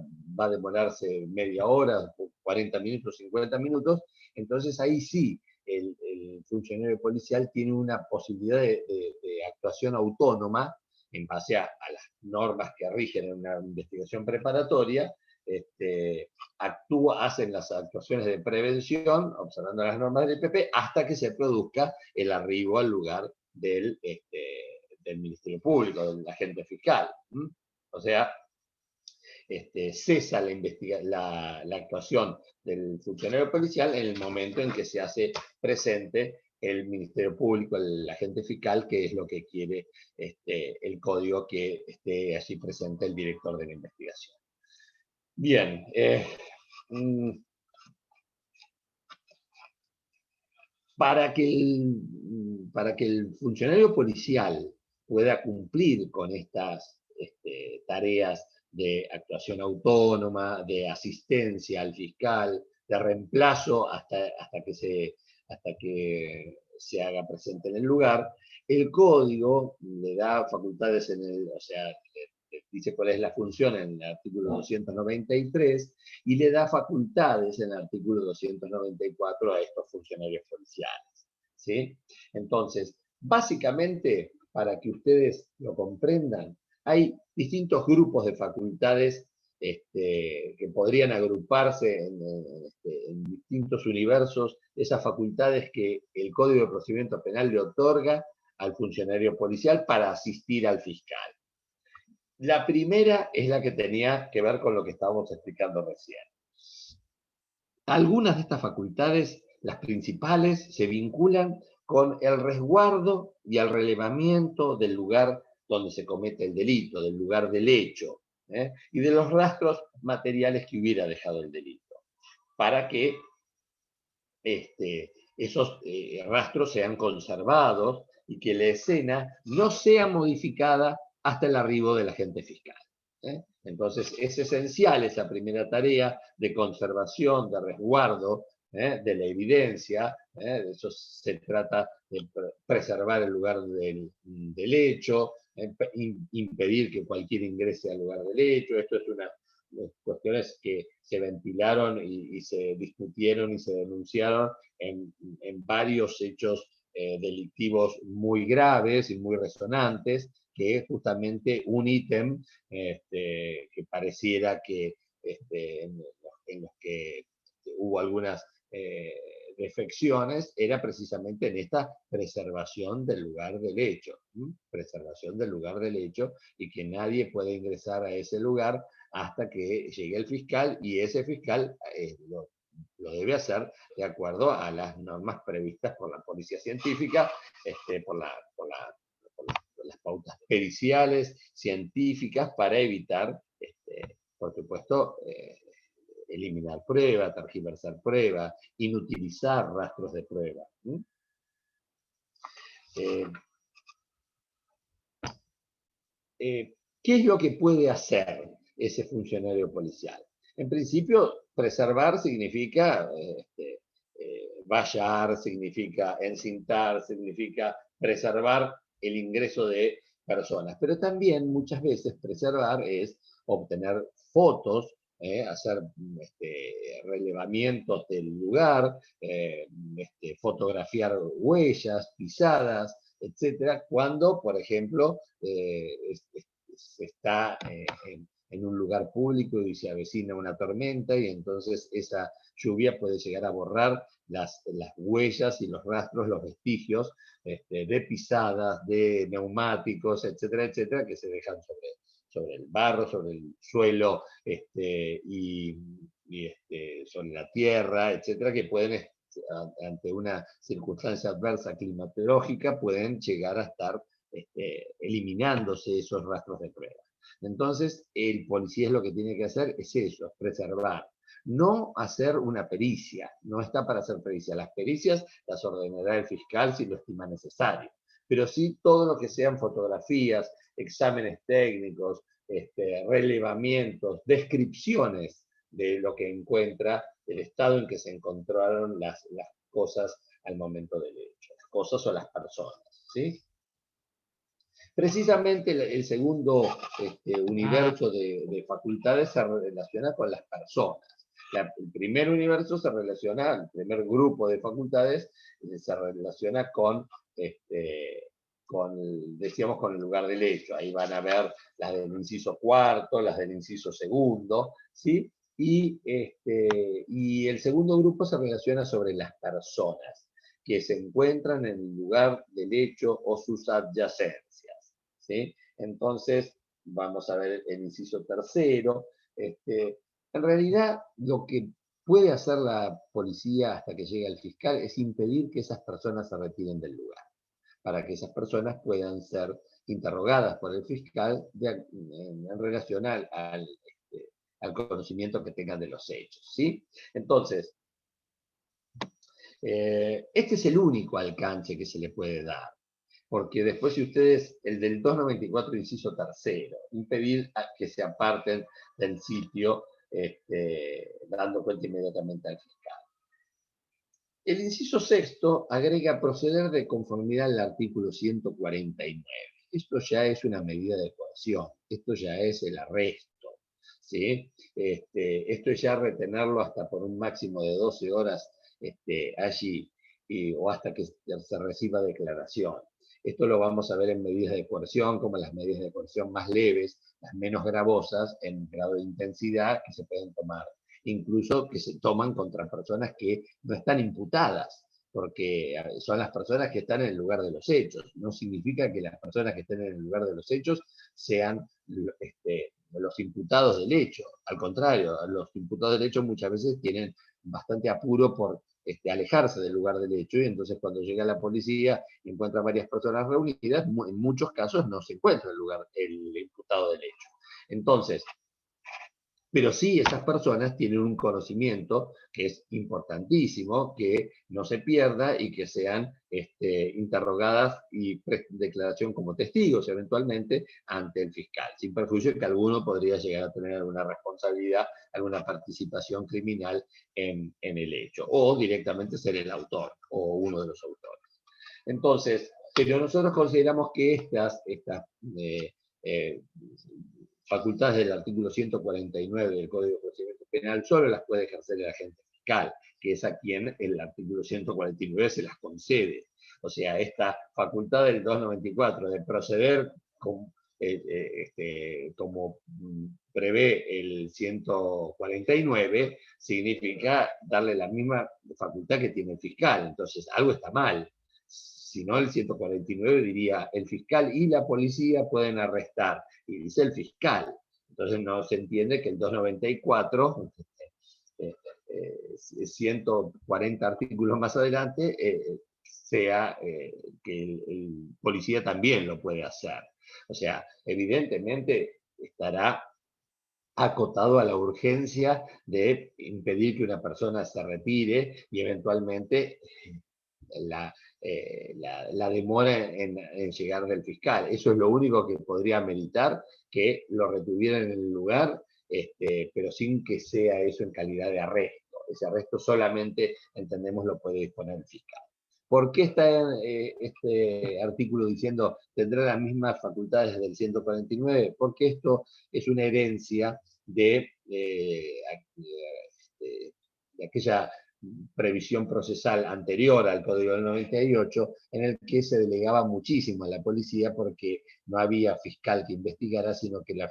a demorarse media hora, 40 minutos, 50 minutos, entonces ahí sí el funcionario policial tiene una posibilidad de actuación autónoma en base a las normas que rigen en una investigación preparatoria. Hacen las actuaciones de prevención, observando las normas del IPP, hasta que se produzca el arribo al lugar del Ministerio Público, del agente fiscal. O sea, cesa la actuación del funcionario policial en el momento en que se hace presente el Ministerio Público, el agente fiscal, que es lo que quiere el código, que esté allí presente el director de la investigación. Bien, para que el funcionario policial pueda cumplir con estas tareas de actuación autónoma, de asistencia al fiscal, de reemplazo hasta que se haga presente en el lugar, el código le da facultades, o sea, dice cuál es la función en el artículo 293 y le da facultades en el artículo 294 a estos funcionarios policiales, ¿sí? Entonces, básicamente, para que ustedes lo comprendan, hay distintos grupos de facultades que podrían agruparse en distintos universos, esas facultades que el Código de Procedimiento Penal le otorga al funcionario policial para asistir al fiscal. La primera es la que tenía que ver con lo que estábamos explicando recién. Algunas de estas facultades, las principales, se vinculan con el resguardo y el relevamiento del lugar donde se comete el delito, del lugar del hecho, y de los rastros materiales que hubiera dejado el delito, para que esos rastros sean conservados y que la escena no sea modificada hasta el arribo del agente fiscal. Entonces, es esencial esa primera tarea de conservación, de resguardo de la evidencia. De eso se trata de preservar el lugar del hecho, impedir que cualquiera ingrese al lugar del hecho. Esto es una cuestiones que se ventilaron y se discutieron y se denunciaron en varios hechos delictivos muy graves y muy resonantes, que es justamente un ítem que pareciera que en los que hubo algunas defecciones, era precisamente en esta preservación del lugar del hecho, preservación del lugar del hecho, y que nadie puede ingresar a ese lugar hasta que llegue el fiscal, y ese fiscal lo debe hacer de acuerdo a las normas previstas por la policía científica, por las pautas periciales, científicas, para evitar, por supuesto, eliminar prueba, tergiversar prueba, inutilizar rastros de prueba. ¿Qué es lo que puede hacer ese funcionario policial? En principio, preservar significa vallar, significa encintar, significa preservar el ingreso de personas. Pero también muchas veces preservar es obtener fotos, hacer relevamientos del lugar, fotografiar huellas, pisadas, etcétera, cuando, por ejemplo, se está en un lugar público y se avecina una tormenta, y entonces esa lluvia puede llegar a borrar las huellas y los rastros, los vestigios de pisadas, de neumáticos, etcétera, etcétera, que se dejan sobre el barro, sobre el suelo y sobre la tierra, etcétera, que pueden, ante una circunstancia adversa climatológica, pueden llegar a estar eliminándose esos rastros de prueba. Entonces, el policía lo que tiene que hacer es eso, preservar. No hacer una pericia, no está para hacer pericia. Las pericias las ordenará el fiscal si lo estima necesario, pero sí todo lo que sean fotografías, exámenes técnicos, relevamientos, descripciones de lo que encuentra, el estado en que se encontraron las cosas al momento del hecho, las cosas o las personas, ¿sí? Precisamente el segundo universo de facultades se relaciona con las personas. El primer universo se relaciona, el primer grupo de facultades se relaciona decíamos, con el lugar del hecho. Ahí van a ver las del inciso cuarto, las del inciso segundo, ¿sí? Y el segundo grupo se relaciona sobre las personas que se encuentran en el lugar del hecho o sus adyacencias, ¿sí? Entonces, vamos a ver el inciso tercero. En realidad, lo que puede hacer la policía hasta que llegue el fiscal es impedir que esas personas se retiren del lugar, para que esas personas puedan ser interrogadas por el fiscal en relación al conocimiento que tengan de los hechos, ¿sí? Entonces, este es el único alcance que se le puede dar, porque después, si ustedes, el del 294, inciso tercero, impedir que se aparten del sitio dando cuenta inmediatamente al fiscal. El inciso sexto agrega proceder de conformidad al artículo 149. esto ya es una medida de coerción, esto ya es el arresto, ¿sí? Esto es ya retenerlo hasta por un máximo de 12 horas allí, o hasta que se reciba declaración. Esto lo vamos a ver en medidas de coerción, como las medidas de coerción más leves, las menos gravosas, en grado de intensidad que se pueden tomar. Incluso que se toman contra personas que no están imputadas, porque son las personas que están en el lugar de los hechos. No significa que las personas que estén en el lugar de los hechos sean los imputados del hecho. Al contrario, los imputados del hecho muchas veces tienen bastante apuro por alejarse del lugar del hecho, y entonces cuando llega la policía y encuentra varias personas reunidas, en muchos casos no se encuentra el imputado del hecho. Entonces, pero sí, esas personas tienen un conocimiento que es importantísimo, que no se pierda y que sean interrogadas y presten declaración como testigos eventualmente ante el fiscal, sin perjuicio de que alguno podría llegar a tener alguna responsabilidad, alguna participación criminal en el hecho, o directamente ser el autor o uno de los autores. Entonces, pero nosotros consideramos que estas facultades del artículo 149 del Código de Procedimiento Penal solo las puede ejercer el agente fiscal, que es a quien el artículo 149 se las concede. O sea, esta facultad del 294 de proceder como prevé el 149, significa darle la misma facultad que tiene el fiscal. Entonces, algo está mal. Si no, el 149 diría, el fiscal y la policía pueden arrestar, y dice el fiscal. Entonces no se entiende que el 294, 140 artículos más adelante, sea que el policía también lo puede hacer. O sea, evidentemente estará acotado a la urgencia de impedir que una persona se retire y eventualmente la demora en llegar del fiscal. Eso es lo único que podría meritar que lo retuvieran en el lugar, pero sin que sea eso en calidad de arresto. Ese arresto solamente, entendemos, lo puede disponer el fiscal. ¿Por qué está este artículo diciendo tendrá las mismas facultades del 149? Porque esto es una herencia de aquella previsión procesal anterior al Código del 98, en el que se delegaba muchísimo a la policía porque no había fiscal que investigara, sino que la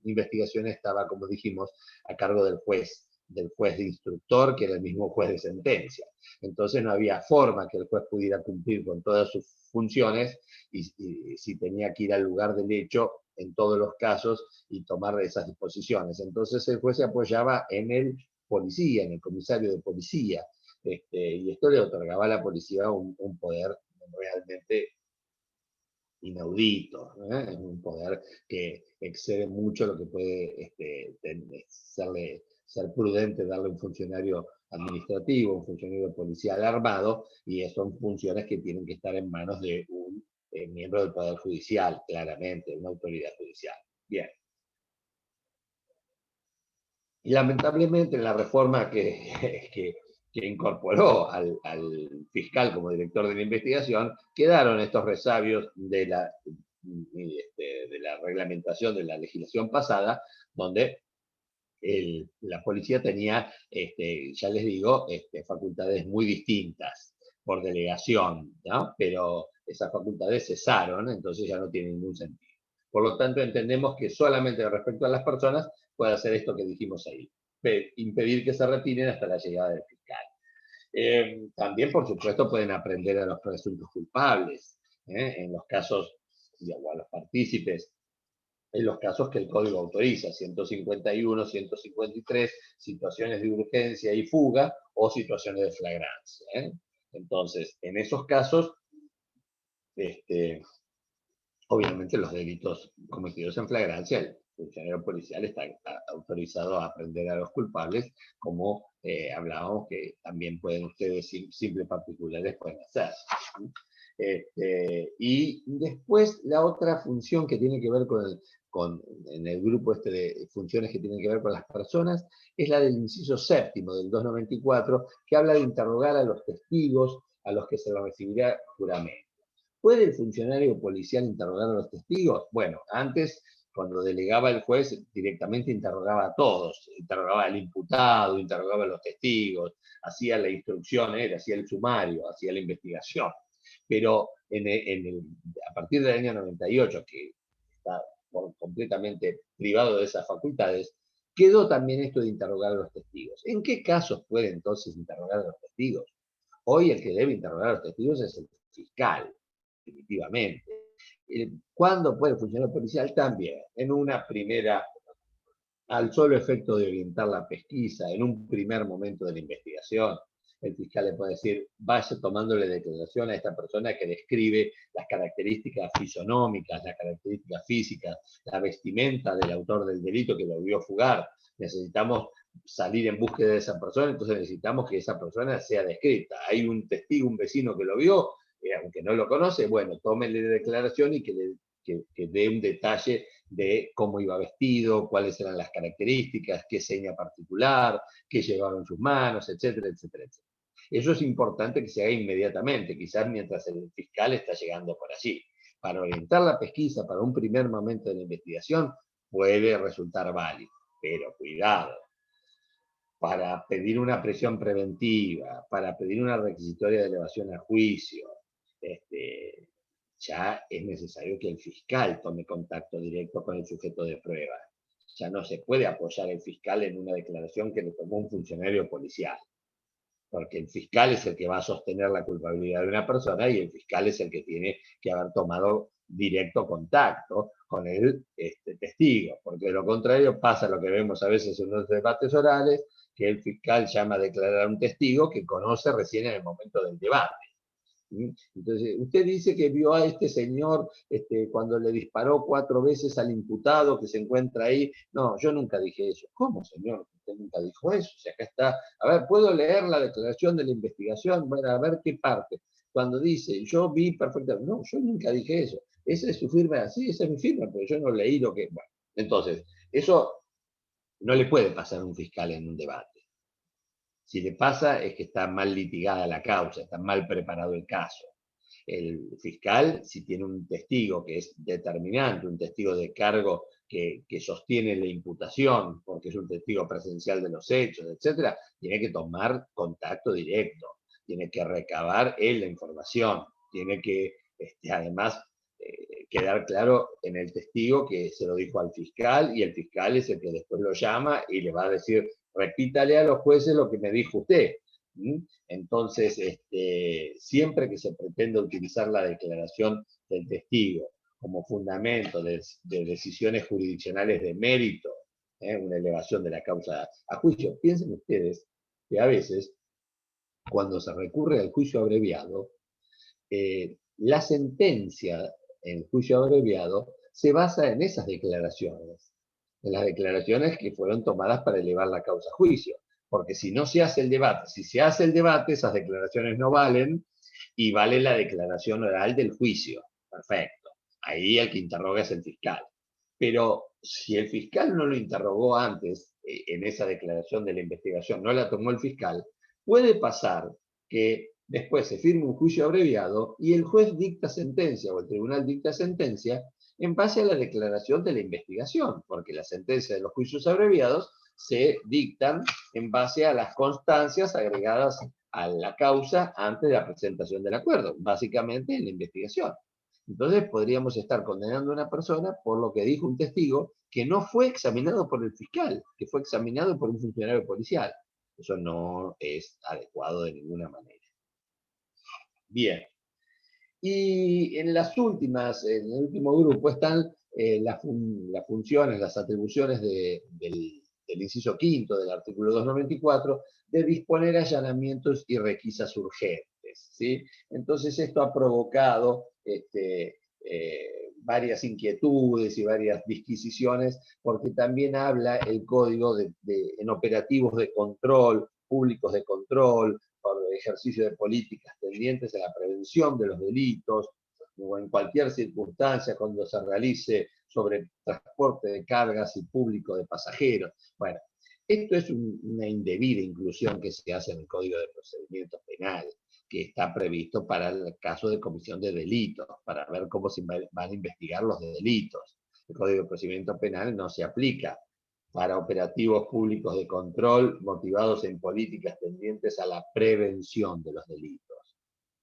investigación estaba, como dijimos, a cargo del juez de instructor, que era el mismo juez de sentencia. Entonces no había forma que el juez pudiera cumplir con todas sus funciones y si tenía que ir al lugar del hecho en todos los casos y tomar esas disposiciones. Entonces el juez se apoyaba en el policía, en el comisario de policía, y esto le otorgaba a la policía un poder realmente inaudito, ¿eh? Un poder que excede mucho lo que puede ser prudente darle a un funcionario administrativo, un funcionario policial armado, y son funciones que tienen que estar en manos de un miembro del Poder Judicial, claramente, una autoridad judicial. Bien. Y lamentablemente la reforma que incorporó al fiscal como director de la investigación, quedaron estos resabios de la reglamentación de la legislación pasada, donde la policía tenía, ya les digo, facultades muy distintas por delegación, ¿no? Pero esas facultades cesaron, entonces ya no tienen ningún sentido. Por lo tanto, entendemos que solamente respecto a las personas puede hacer esto que dijimos ahí, impedir que se retiren hasta la llegada del fiscal. También, por supuesto, pueden aprender a los presuntos culpables, en los casos, o a los partícipes, en los casos que el código autoriza, 151, 153, situaciones de urgencia y fuga o situaciones de flagrancia. Entonces, en esos casos, obviamente los delitos cometidos en flagrancia, el funcionario policial está autorizado a aprender a los culpables, como hablábamos que también pueden ustedes, simples particulares, pueden hacer. Y después la otra función que tiene que ver en el grupo de funciones que tienen que ver con las personas, es la del inciso séptimo del 294, que habla de interrogar a los testigos a los que se les recibirá juramento. ¿Puede el funcionario policial interrogar a los testigos? Bueno, antes, cuando delegaba el juez, directamente interrogaba a todos, interrogaba al imputado, interrogaba a los testigos, hacía la instrucción, hacía el sumario, hacía la investigación. Pero a partir del año 98, que está completamente privado de esas facultades, quedó también esto de interrogar a los testigos. ¿En qué casos puede entonces interrogar a los testigos? Hoy el que debe interrogar a los testigos es el fiscal, definitivamente. ¿Cuándo puede funcionar el policial? También, en una primera, al solo efecto de orientar la pesquisa, en un primer momento de la investigación, el fiscal le puede decir, vaya tomándole declaración a esta persona que describe las características fisonómicas, las características físicas, la vestimenta del autor del delito que lo vio fugar. Necesitamos salir en búsqueda de esa persona, entonces necesitamos que esa persona sea descrita. Hay un testigo, un vecino que lo vio, aunque no lo conoce, bueno, tómele declaración y que dé un detalle de cómo iba vestido, cuáles eran las características, qué seña particular, qué llevaba en sus manos, etcétera, etcétera, etcétera. Eso es importante que se haga inmediatamente, quizás mientras el fiscal está llegando por allí. Para orientar la pesquisa, para un primer momento de la investigación, puede resultar válido, pero cuidado. Para pedir una prisión preventiva, para pedir una requisitoria de elevación a juicio, ya es necesario que el fiscal tome contacto directo con el sujeto de prueba. Ya no se puede apoyar el fiscal en una declaración que le tomó un funcionario policial, porque el fiscal es el que va a sostener la culpabilidad de una persona y el fiscal es el que tiene que haber tomado directo contacto con el testigo, porque de lo contrario pasa lo que vemos a veces en los debates orales, que el fiscal llama a declarar a un testigo que conoce recién en el momento del debate. Entonces, usted dice que vio a este señor cuando le disparó 4 veces al imputado que se encuentra ahí. No, yo nunca dije eso. ¿Cómo, señor? Usted nunca dijo eso. O sea, acá está. A ver, ¿puedo leer la declaración de la investigación? Bueno, a ver qué parte. Cuando dice, yo vi perfectamente. No, yo nunca dije eso. Esa es su firma. Sí, esa es mi firma, pero yo no leí lo que... Bueno, entonces, eso no le puede pasar a un fiscal en un debate. Si le pasa es que está mal litigada la causa, está mal preparado el caso. El fiscal, si tiene un testigo que es determinante, un testigo de cargo que sostiene la imputación, porque es un testigo presencial de los hechos, etc., tiene que tomar contacto directo, tiene que recabar él la información, tiene que, además, quedar claro en el testigo que se lo dijo al fiscal y el fiscal es el que después lo llama y le va a decir, repítale a los jueces lo que me dijo usted. Entonces, siempre que se pretenda utilizar la declaración del testigo como fundamento de decisiones jurisdiccionales de mérito, una elevación de la causa a juicio, piensen ustedes que a veces, cuando se recurre al juicio abreviado, la sentencia en juicio abreviado se basa en esas declaraciones, en las declaraciones que fueron tomadas para elevar la causa a juicio. Porque si no se hace el debate, si se hace el debate, esas declaraciones no valen y vale la declaración oral del juicio. Perfecto. Ahí el que interroga es el fiscal. Pero si el fiscal no lo interrogó antes, en esa declaración de la investigación, no la tomó el fiscal, puede pasar que después se firme un juicio abreviado y el juez dicta sentencia o el tribunal dicta sentencia en base a la declaración de la investigación, porque las sentencias de los juicios abreviados se dictan en base a las constancias agregadas a la causa antes de la presentación del acuerdo, básicamente en la investigación. Entonces podríamos estar condenando a una persona por lo que dijo un testigo que no fue examinado por el fiscal, que fue examinado por un funcionario policial. Eso no es adecuado de ninguna manera. Bien. Y en las últimas, en el último grupo están las funciones, las atribuciones del inciso quinto del artículo 294 de disponer allanamientos y requisas urgentes, ¿sí? Entonces esto ha provocado varias inquietudes y varias disquisiciones, porque también habla el código en operativos de control, públicos de control, por ejercicio de políticas tendientes a la prevención de los delitos, o en cualquier circunstancia cuando se realice sobre transporte de cargas y público de pasajeros. Bueno, esto es una indebida inclusión que se hace en el Código de Procedimientos Penales. que está previsto para el caso de comisión de delitos, para ver cómo se van a investigar los delitos. El Código de Procedimiento Penal no se aplica para operativos públicos de control motivados en políticas tendientes a la prevención de los delitos.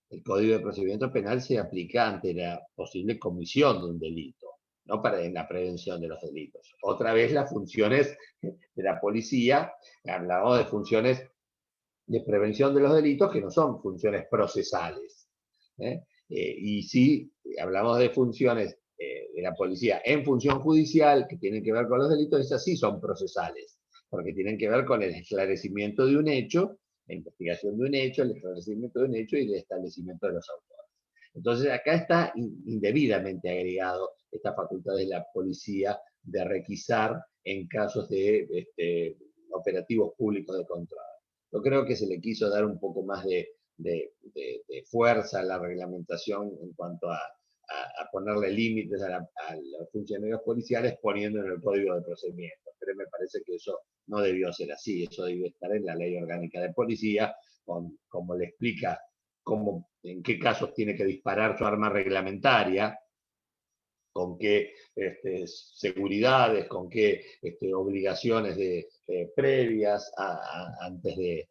El Código de Procedimiento Penal se aplica ante la posible comisión de un delito, no para en la prevención de los delitos. Otra vez las funciones de la policía, hablamos de funciones de prevención de los delitos que no son funciones procesales. Y sí, hablamos de funciones de la policía en función judicial que tienen que ver con los delitos, esas sí son procesales, porque tienen que ver con el esclarecimiento de un hecho, la investigación de un hecho, el esclarecimiento de un hecho y el establecimiento de los autores. Entonces acá está indebidamente agregado esta facultad de la policía de requisar en casos de operativos públicos de control. Yo creo que se le quiso dar un poco más de fuerza a la reglamentación en cuanto a ponerle límites a los funcionarios policiales poniendo en el Código de Procedimiento. Pero me parece que eso no debió ser así, eso debió estar en la Ley Orgánica de Policía, como le explica en qué casos tiene que disparar su arma reglamentaria, con qué seguridades, con qué obligaciones previas antes de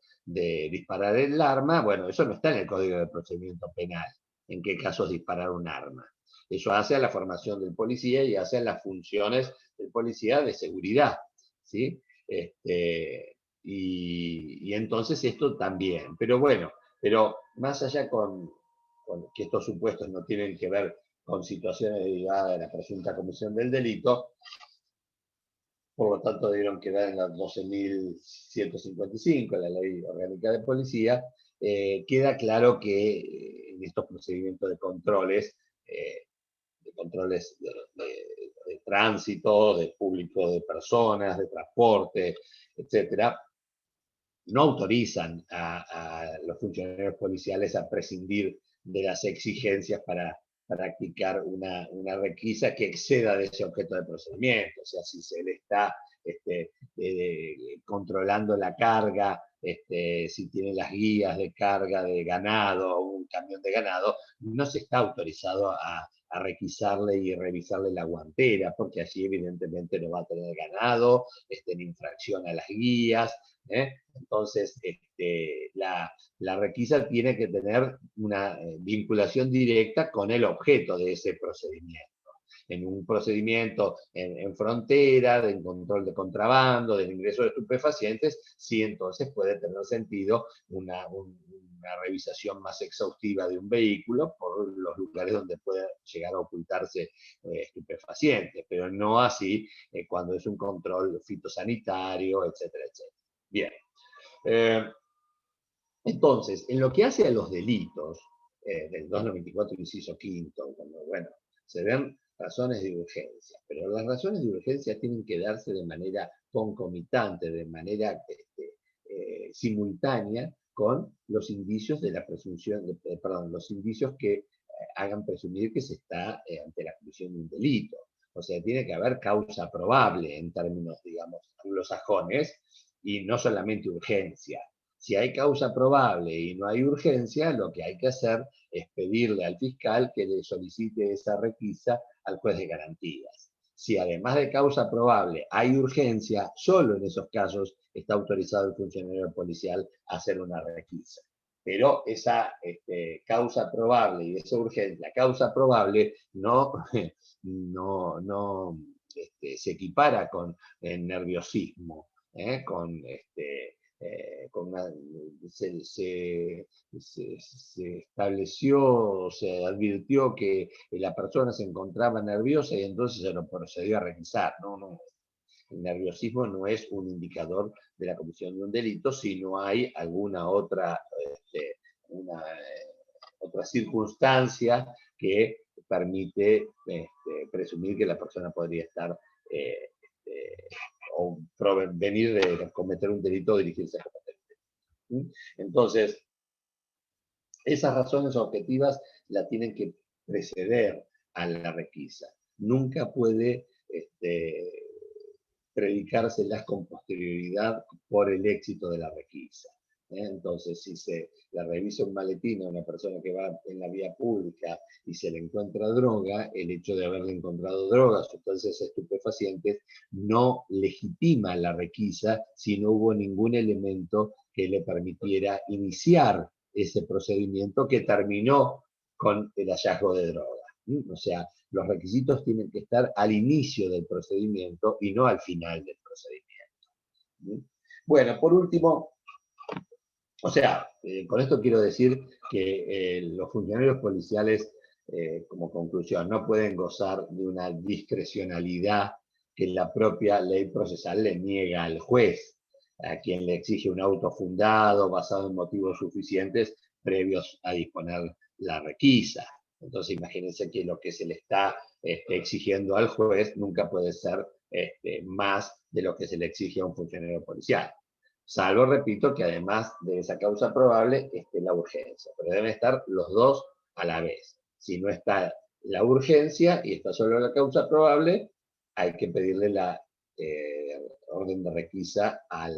disparar el arma. Bueno, eso no está en el Código de Procedimiento Penal, en qué casos disparar un arma. Eso hace a la formación del policía y hace a las funciones del policía de seguridad, ¿sí? Y entonces esto también. Pero bueno, pero más allá con que estos supuestos no tienen que ver con situaciones derivadas de la presunta comisión del delito, por lo tanto debieron quedar en la 12.155, la Ley Orgánica de Policía. Queda claro que en estos procedimientos de controles de tránsito, de público de personas, de transporte, etcétera, no autorizan a los funcionarios policiales a prescindir de las exigencias para practicar una requisa que exceda de ese objeto de procedimiento. O sea, si se le está controlando la carga, si tiene las guías de carga de ganado o un camión de ganado, no se está autorizado a requisarle y revisarle la guantera, porque allí evidentemente no va a tener ganado, en infracción a las guías. Entonces, la requisa tiene que tener una vinculación directa con el objeto de ese procedimiento. En un procedimiento en frontera, de control de contrabando, del ingreso de estupefacientes, sí entonces puede tener sentido una revisación más exhaustiva de un vehículo por los lugares donde puede llegar a ocultarse estupefacientes, pero no así cuando es un control fitosanitario, etcétera, etcétera. Bien. Entonces, en lo que hace a los delitos, del 294, inciso quinto, cuando, bueno, se ven razones de urgencia, pero las razones de urgencia tienen que darse de manera concomitante, de manera simultánea con los indicios de la presunción, perdón, los indicios que hagan presumir que se está ante la comisión de un delito. O sea, tiene que haber causa probable en términos, digamos, anglosajones, y no solamente urgencia. Si hay causa probable y no hay urgencia, lo que hay que hacer es pedirle al fiscal que le solicite esa requisa al juez de garantías. Si además de causa probable hay urgencia, solo en esos casos está autorizado el funcionario policial a hacer una requisa. Pero esa causa probable y esa urgencia, la causa probable no se equipara con el nerviosismo, se estableció, se advirtió que la persona se encontraba nerviosa y entonces se lo procedió a requisar. No, el nerviosismo no es un indicador de la comisión de un delito si no hay alguna otra, otra circunstancia que permite presumir que la persona podría estar o venir de cometer un delito o dirigirse a cometer un delito. Entonces, esas razones objetivas la tienen que preceder a la requisa. Nunca puede predicárselas con posterioridad por el éxito de la requisa. Entonces, si se le revisa un maletín a una persona que va en la vía pública y se le encuentra droga, el hecho de haberle encontrado drogas, sustancias estupefacientes, no legitima la requisa si no hubo ningún elemento que le permitiera iniciar ese procedimiento que terminó con el hallazgo de droga. O sea, los requisitos tienen que estar al inicio del procedimiento y no al final del procedimiento. Bueno, por último, o sea, con esto quiero decir que los funcionarios policiales, como conclusión, no pueden gozar de una discrecionalidad que la propia ley procesal le niega al juez, a quien le exige un auto fundado basado en motivos suficientes previos a disponer la requisa. Entonces, imagínense que lo que se le está exigiendo al juez nunca puede ser más de lo que se le exige a un funcionario policial. Salvo, repito, que además de esa causa probable esté la urgencia, pero deben estar los dos a la vez. Si no está la urgencia y está solo la causa probable, hay que pedirle la orden de requisa al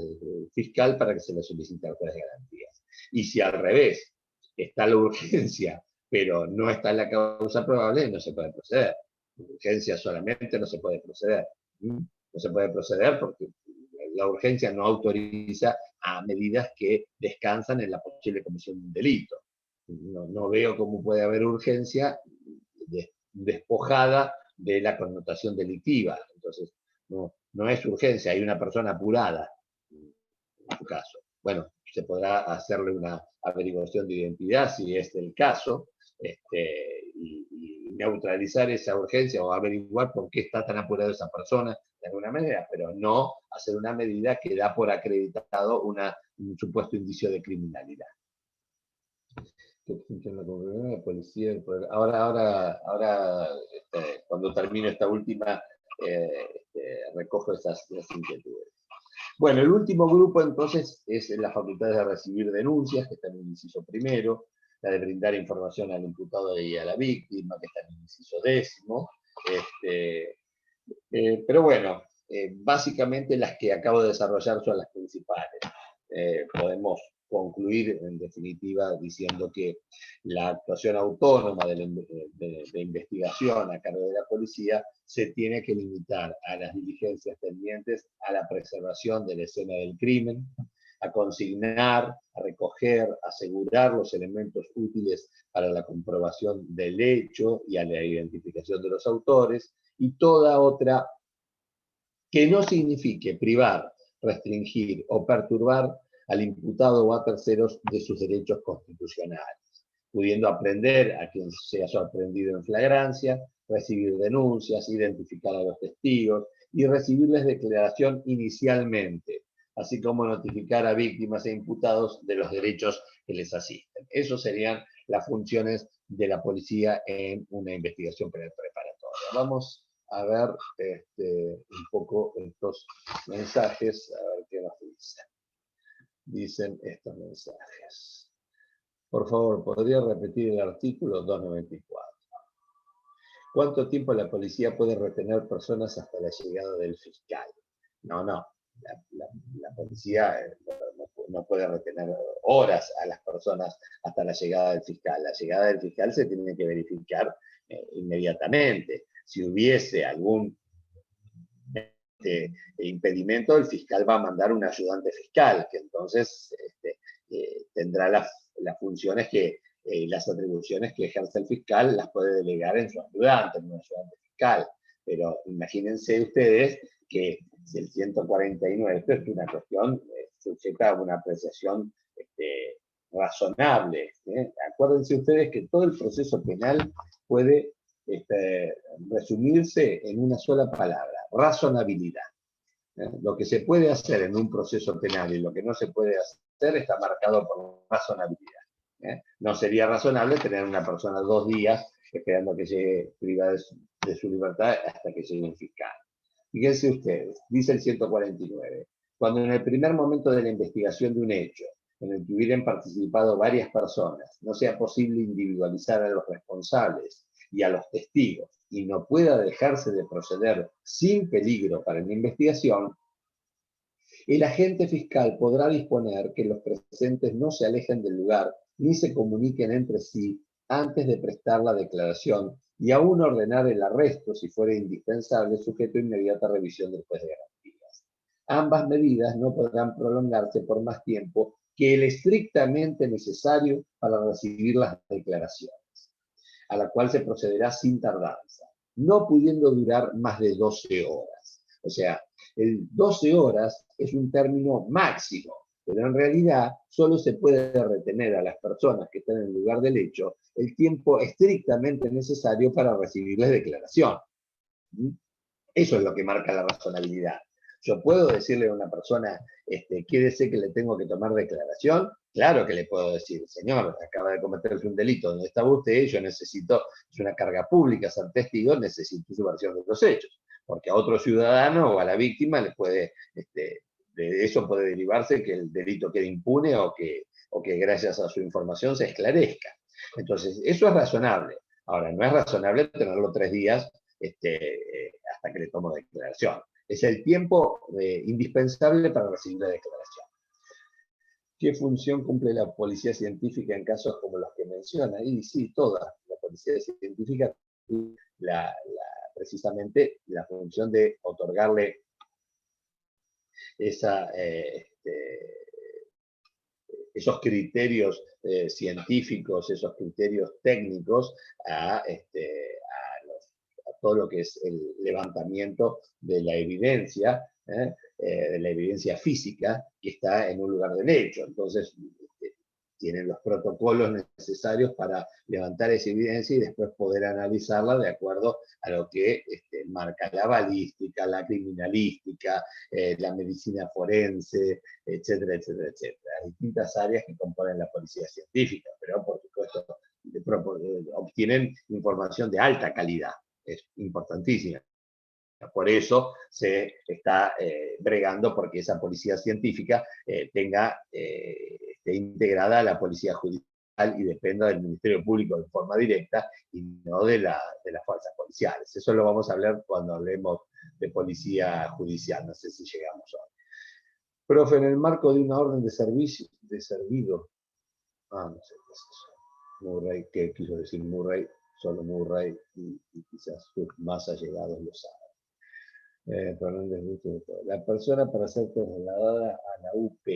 fiscal para que se le solicite al juez de garantías. Y si al revés está la urgencia, pero no está la causa probable, no se puede proceder. Urgencia solamente no se puede proceder. No se puede proceder porque la urgencia no autoriza a medidas que descansan en la posible comisión de un delito. No veo cómo puede haber urgencia despojada de la connotación delictiva. Entonces, no es urgencia, hay una persona apurada, en su caso. Bueno, se podrá hacerle una averiguación de identidad si es el caso, y neutralizar esa urgencia o averiguar por qué está tan apurada esa persona de alguna manera, pero no hacer una medida que da por acreditado un supuesto indicio de criminalidad. La policía, ahora cuando termino esta última, recojo esas inquietudes. Bueno, el último grupo entonces es las facultades de recibir denuncias, que está en el inciso primero, la de brindar información al imputado y a la víctima, que está en el inciso 10º. Pero bueno, básicamente las que acabo de desarrollar son las principales. Podemos concluir en definitiva diciendo que la actuación autónoma de investigación a cargo de la policía se tiene que limitar a las diligencias tendientes a la preservación de la escena del crimen, a consignar, a recoger, a asegurar los elementos útiles para la comprobación del hecho y a la identificación de los autores, y toda otra que no signifique privar, restringir o perturbar al imputado o a terceros de sus derechos constitucionales, pudiendo aprender a quien sea sorprendido en flagrancia, recibir denuncias, identificar a los testigos y recibirles declaración inicialmente, así como notificar a víctimas e imputados de los derechos que les asisten. Esas serían las funciones de la policía en una investigación penal preparatoria. Vamos a ver un poco estos mensajes, a ver qué nos dicen. Dicen estos mensajes. Por favor, ¿podría repetir el artículo 294? ¿Cuánto tiempo la policía puede retener personas hasta la llegada del fiscal? No. La policía no puede retener horas a las personas hasta la llegada del fiscal. La llegada del fiscal se tiene que verificar inmediatamente. Si hubiese algún impedimento, el fiscal va a mandar un ayudante fiscal, que entonces tendrá las funciones las atribuciones que ejerce el fiscal, las puede delegar en su ayudante, en un ayudante fiscal. Pero imagínense ustedes que si el 149, esto es una cuestión sujeta a una apreciación razonable. Acuérdense ustedes que todo el proceso penal puede resumirse en una sola palabra: razonabilidad. Lo que se puede hacer en un proceso penal y lo que no se puede hacer está marcado por razonabilidad. No sería razonable tener a una persona 2 días esperando que llegue privada de su libertad hasta que llegue un fiscal. Fíjense ustedes, dice el 149, cuando en el primer momento de la investigación de un hecho, en el que hubieran participado varias personas, no sea posible individualizar a los responsables y a los testigos, y no pueda dejarse de proceder sin peligro para la investigación, El agente fiscal podrá disponer que los presentes no se alejen del lugar ni se comuniquen entre sí antes de prestar la declaración y aún ordenar el arresto si fuera indispensable, sujeto a inmediata revisión del juez de garantías. Ambas medidas no podrán prolongarse por más tiempo que el estrictamente necesario para recibir las declaraciones, a la cual se procederá sin tardanza, no pudiendo durar más de 12 horas. O sea, el 12 horas es un término máximo, pero en realidad solo se puede retener a las personas que están en el lugar del hecho el tiempo estrictamente necesario para recibirles declaración. Eso es lo que marca la razonabilidad. Yo puedo decirle a una persona, quédese que le tengo que tomar declaración. Claro que le puedo decir, señor, acaba de cometerse un delito, ¿dónde estaba usted? Yo necesito, es una carga pública ser testigo, necesito su versión de los hechos. Porque a otro ciudadano o a la víctima le puede, de eso puede derivarse que el delito quede impune o que gracias a su información se esclarezca. Entonces, eso es razonable. Ahora, no es razonable tenerlo 3 días hasta que le tomo declaración. Es el tiempo indispensable para recibir la declaración. ¿Qué función cumple la policía científica en casos como los que menciona? Y sí, toda la policía científica precisamente la función de otorgarle esos criterios científicos, esos criterios técnicos a todo lo que es el levantamiento de la evidencia física que está en un lugar del hecho. Entonces, tienen los protocolos necesarios para levantar esa evidencia y después poder analizarla de acuerdo a lo que marca la balística, la criminalística, la medicina forense, etcétera, etcétera, etcétera. Hay distintas áreas que componen la policía científica, pero por supuesto obtienen información de alta calidad. Es importantísima. Por eso se está bregando porque esa policía científica esté integrada a la policía judicial y dependa del Ministerio Público de forma directa y no de las fuerzas policiales. Eso lo vamos a hablar cuando hablemos de policía judicial, no sé si llegamos hoy. Profe, en el marco de una orden de servicio, de servido, no sé qué es eso. Murray, ¿qué quiso decir Murray? Solo Murray y quizás sus más allegados lo saben. La persona para ser trasladada a la UP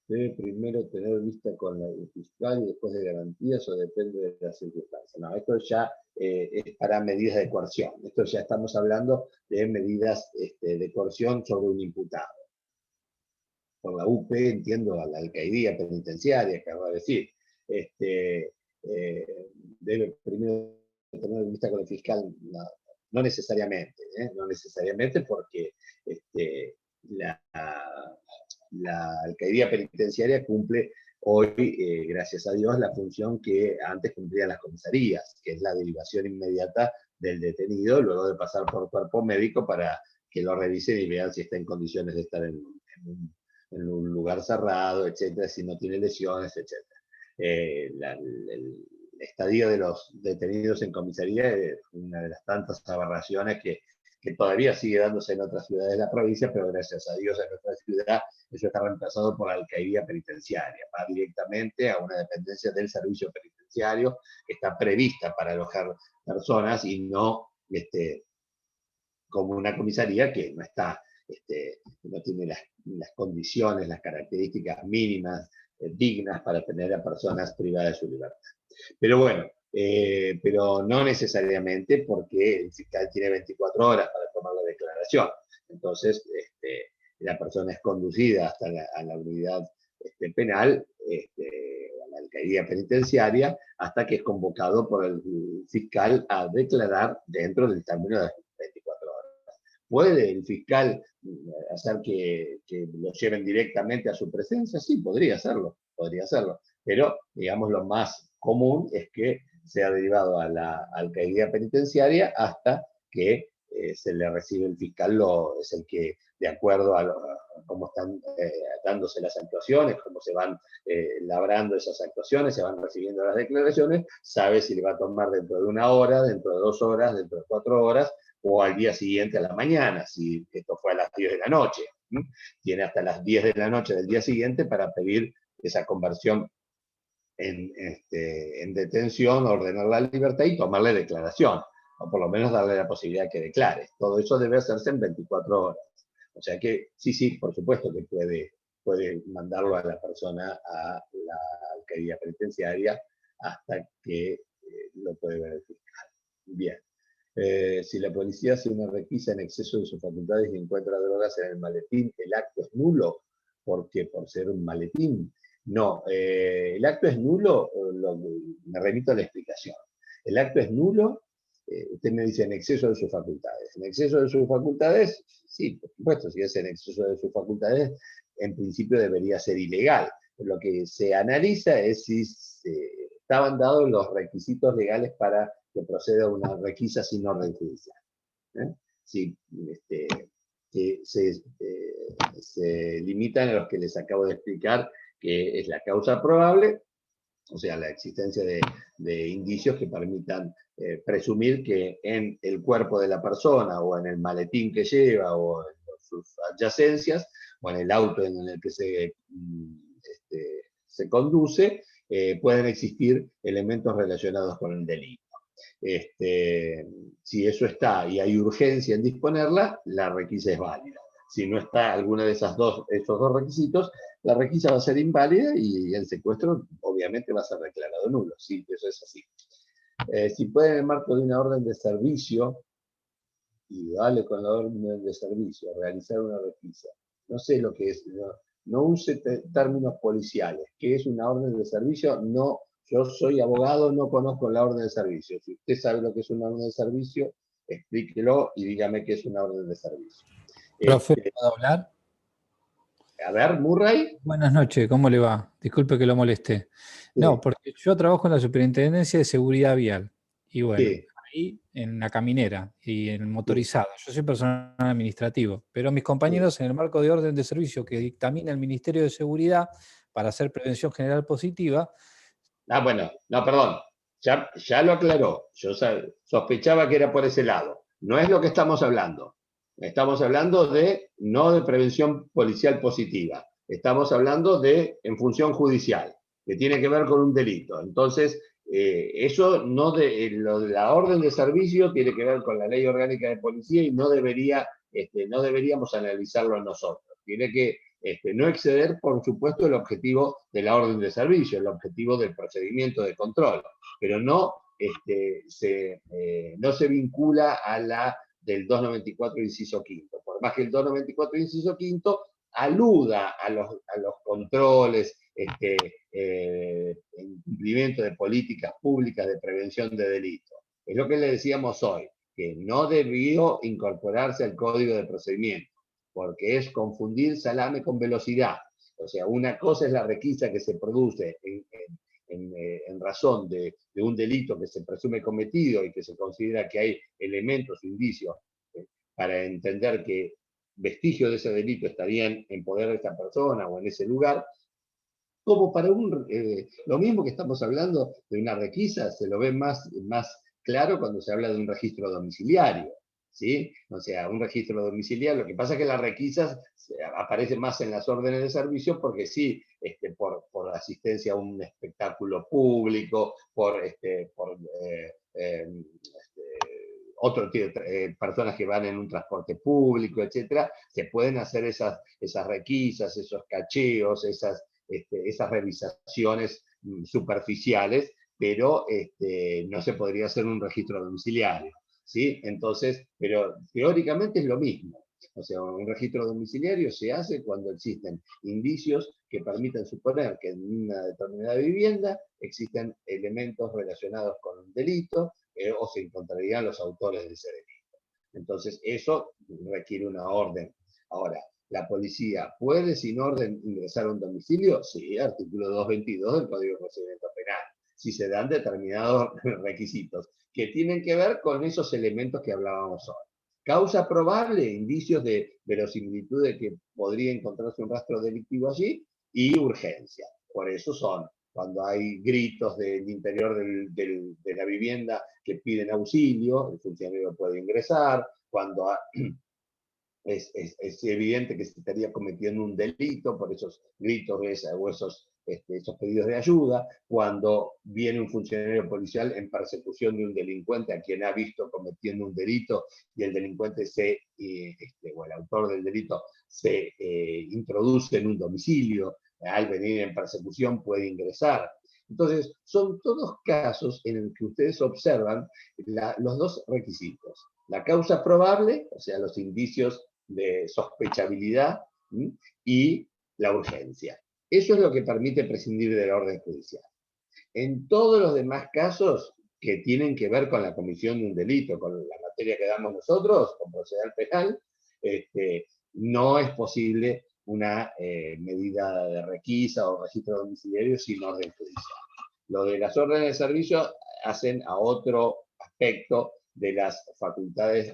debe primero tener vista con la fiscal y después de garantías o depende de las circunstancias. No, esto ya es para medidas de coerción. Esto ya estamos hablando de medidas de coerción sobre un imputado. Por la UP entiendo a la alcaidía penitenciaria, que acabo de decir. Debe primero tener vista con el fiscal. No necesariamente, no necesariamente porque la alcaidía penitenciaria cumple hoy, gracias a Dios, la función que antes cumplían las comisarías, que es la derivación inmediata del detenido, luego de pasar por cuerpo médico para que lo revisen y vean si está en condiciones de estar en un lugar cerrado, etcétera, si no tiene lesiones, etcétera. El estadio de los detenidos en comisaría es una de las tantas aberraciones que todavía sigue dándose en otras ciudades de la provincia, pero gracias a Dios en nuestra ciudad eso está reemplazado por la alcaidía penitenciaria. Va directamente a una dependencia del servicio penitenciario que está prevista para alojar personas y no como una comisaría que no está, no tiene las condiciones, las características mínimas dignas para tener a personas privadas de su libertad. Pero bueno, pero no necesariamente porque el fiscal tiene 24 horas para tomar la declaración. Entonces, la persona es conducida hasta a la unidad penal, a la alcaidía penitenciaria, hasta que es convocado por el fiscal a declarar dentro del término de 24 horas. ¿Puede el fiscal hacer que lo lleven directamente a su presencia? Sí, podría hacerlo, pero digamos lo más común es que sea derivado a la alcaidía penitenciaria hasta que se le recibe el fiscal, es el que, de acuerdo a cómo están dándose las actuaciones, cómo se van labrando esas actuaciones, se van recibiendo las declaraciones, sabe si le va a tomar dentro de 1 hora, dentro de 2 horas, dentro de 4 horas, o al día siguiente a la mañana, si esto fue a las 10 de la noche. Tiene hasta las 10 de la noche del día siguiente para pedir esa conversión en detención, ordenar la libertad y tomarle declaración, o por lo menos darle la posibilidad de que declare. Todo eso debe hacerse en 24 horas. O sea que sí, por supuesto que puede mandarlo a la persona a la alcaldía penitenciaria hasta que lo puede verificar. Bien. Si la policía hace una requisa en exceso de sus facultades y encuentra drogas en el maletín, ¿el acto es nulo? Porque por ser un maletín. No, el acto es nulo, me remito a la explicación. El acto es nulo, usted me dice en exceso de sus facultades. En exceso de sus facultades, sí, por supuesto, si es en exceso de sus facultades, en principio debería ser ilegal. Lo que se analiza es si estaban dados los requisitos legales para que proceda una requisa sin orden judicial. Si que se limitan a los que les acabo de explicar, que es la causa probable, o sea, la existencia de indicios que permitan presumir que en el cuerpo de la persona, o en el maletín que lleva, o en sus adyacencias, o en el auto en el que se conduce, pueden existir elementos relacionados con el delito. Si eso está y hay urgencia en disponerla, la requisa es válida. Si no está alguno de esos dos requisitos, la requisa va a ser inválida y el secuestro obviamente va a ser declarado nulo. Sí, eso es así. Si puede en el marco de una orden de servicio, y vale con la orden de servicio, realizar una requisa. No sé lo que es, no use términos policiales. ¿Qué es una orden de servicio? No. Yo soy abogado, no conozco la orden de servicio. Si usted sabe lo que es una orden de servicio, explíquelo y dígame qué es una orden de servicio. Profe, ¿puedo hablar? A ver, Murray. Buenas noches, ¿cómo le va? Disculpe que lo moleste. Sí. No, porque yo trabajo en la Superintendencia de Seguridad Vial. Y bueno, Sí. ahí en la caminera y en el motorizado. Yo soy personal administrativo, pero mis compañeros en el marco de orden de servicio que dictamina el Ministerio de Seguridad para hacer prevención general positiva. Ah, bueno, no, perdón. Ya lo aclaró. Yo sospechaba que era por ese lado. No es lo que estamos hablando. Estamos hablando no de prevención policial positiva. Estamos hablando en función judicial, que tiene que ver con un delito. Entonces, eso lo de la orden de servicio tiene que ver con la ley orgánica de policía y no deberíamos analizarlo nosotros. Tiene que no exceder, por supuesto, el objetivo de la orden de servicio, el objetivo del procedimiento de control, pero no se vincula a la del 294 inciso quinto, por más que el 294 inciso quinto aluda a los controles, en cumplimiento de políticas públicas de prevención de delitos. Es lo que le decíamos hoy, que no debió incorporarse al Código de Procedimiento, porque es confundir salame con velocidad. O sea, una cosa es la requisa que se produce en razón de un delito que se presume cometido y que se considera que hay elementos, indicios, para entender que vestigios de ese delito estarían en poder de esta persona o en ese lugar, como para lo mismo que estamos hablando de una requisa, se lo ve más claro cuando se habla de un registro domiciliario. ¿Sí? O sea, un registro domiciliario, lo que pasa es que las requisas aparecen más en las órdenes de servicio porque sí, por asistencia a un espectáculo público, por otro tipo de personas que van en un transporte público, etcétera, se pueden hacer esas requisas, esos cacheos, esas revisaciones superficiales, pero no se podría hacer un registro domiciliario. ¿Sí? Entonces, pero teóricamente es lo mismo. O sea, un registro domiciliario se hace cuando existen indicios que permitan suponer que en una determinada vivienda existen elementos relacionados con un delito o se encontrarían los autores de ese delito. Entonces, eso requiere una orden. Ahora, ¿la policía puede sin orden ingresar a un domicilio? Sí, artículo 222 del Código de Procedimiento Penal, si se dan determinados requisitos que tienen que ver con esos elementos que hablábamos hoy. Causa probable, indicios de verosimilitud de que podría encontrarse un rastro delictivo allí, y urgencia. Por eso son cuando hay gritos del interior de la vivienda que piden auxilio, el funcionario puede ingresar, cuando es evidente que se estaría cometiendo un delito por esos gritos o esos pedidos de ayuda. Cuando viene un funcionario policial en persecución de un delincuente a quien ha visto cometiendo un delito y el delincuente o el autor del delito se introduce en un domicilio, al venir en persecución puede ingresar. Entonces, son todos casos en los que ustedes observan los dos requisitos. La causa probable, o sea, los indicios de sospechabilidad, y la urgencia. Eso es lo que permite prescindir de la orden judicial. En todos los demás casos que tienen que ver con la comisión de un delito, con la materia que damos nosotros, con proceder penal, no es posible una medida de requisa o registro domiciliario sin orden judicial. Lo de las órdenes de servicio hacen a otro aspecto de las facultades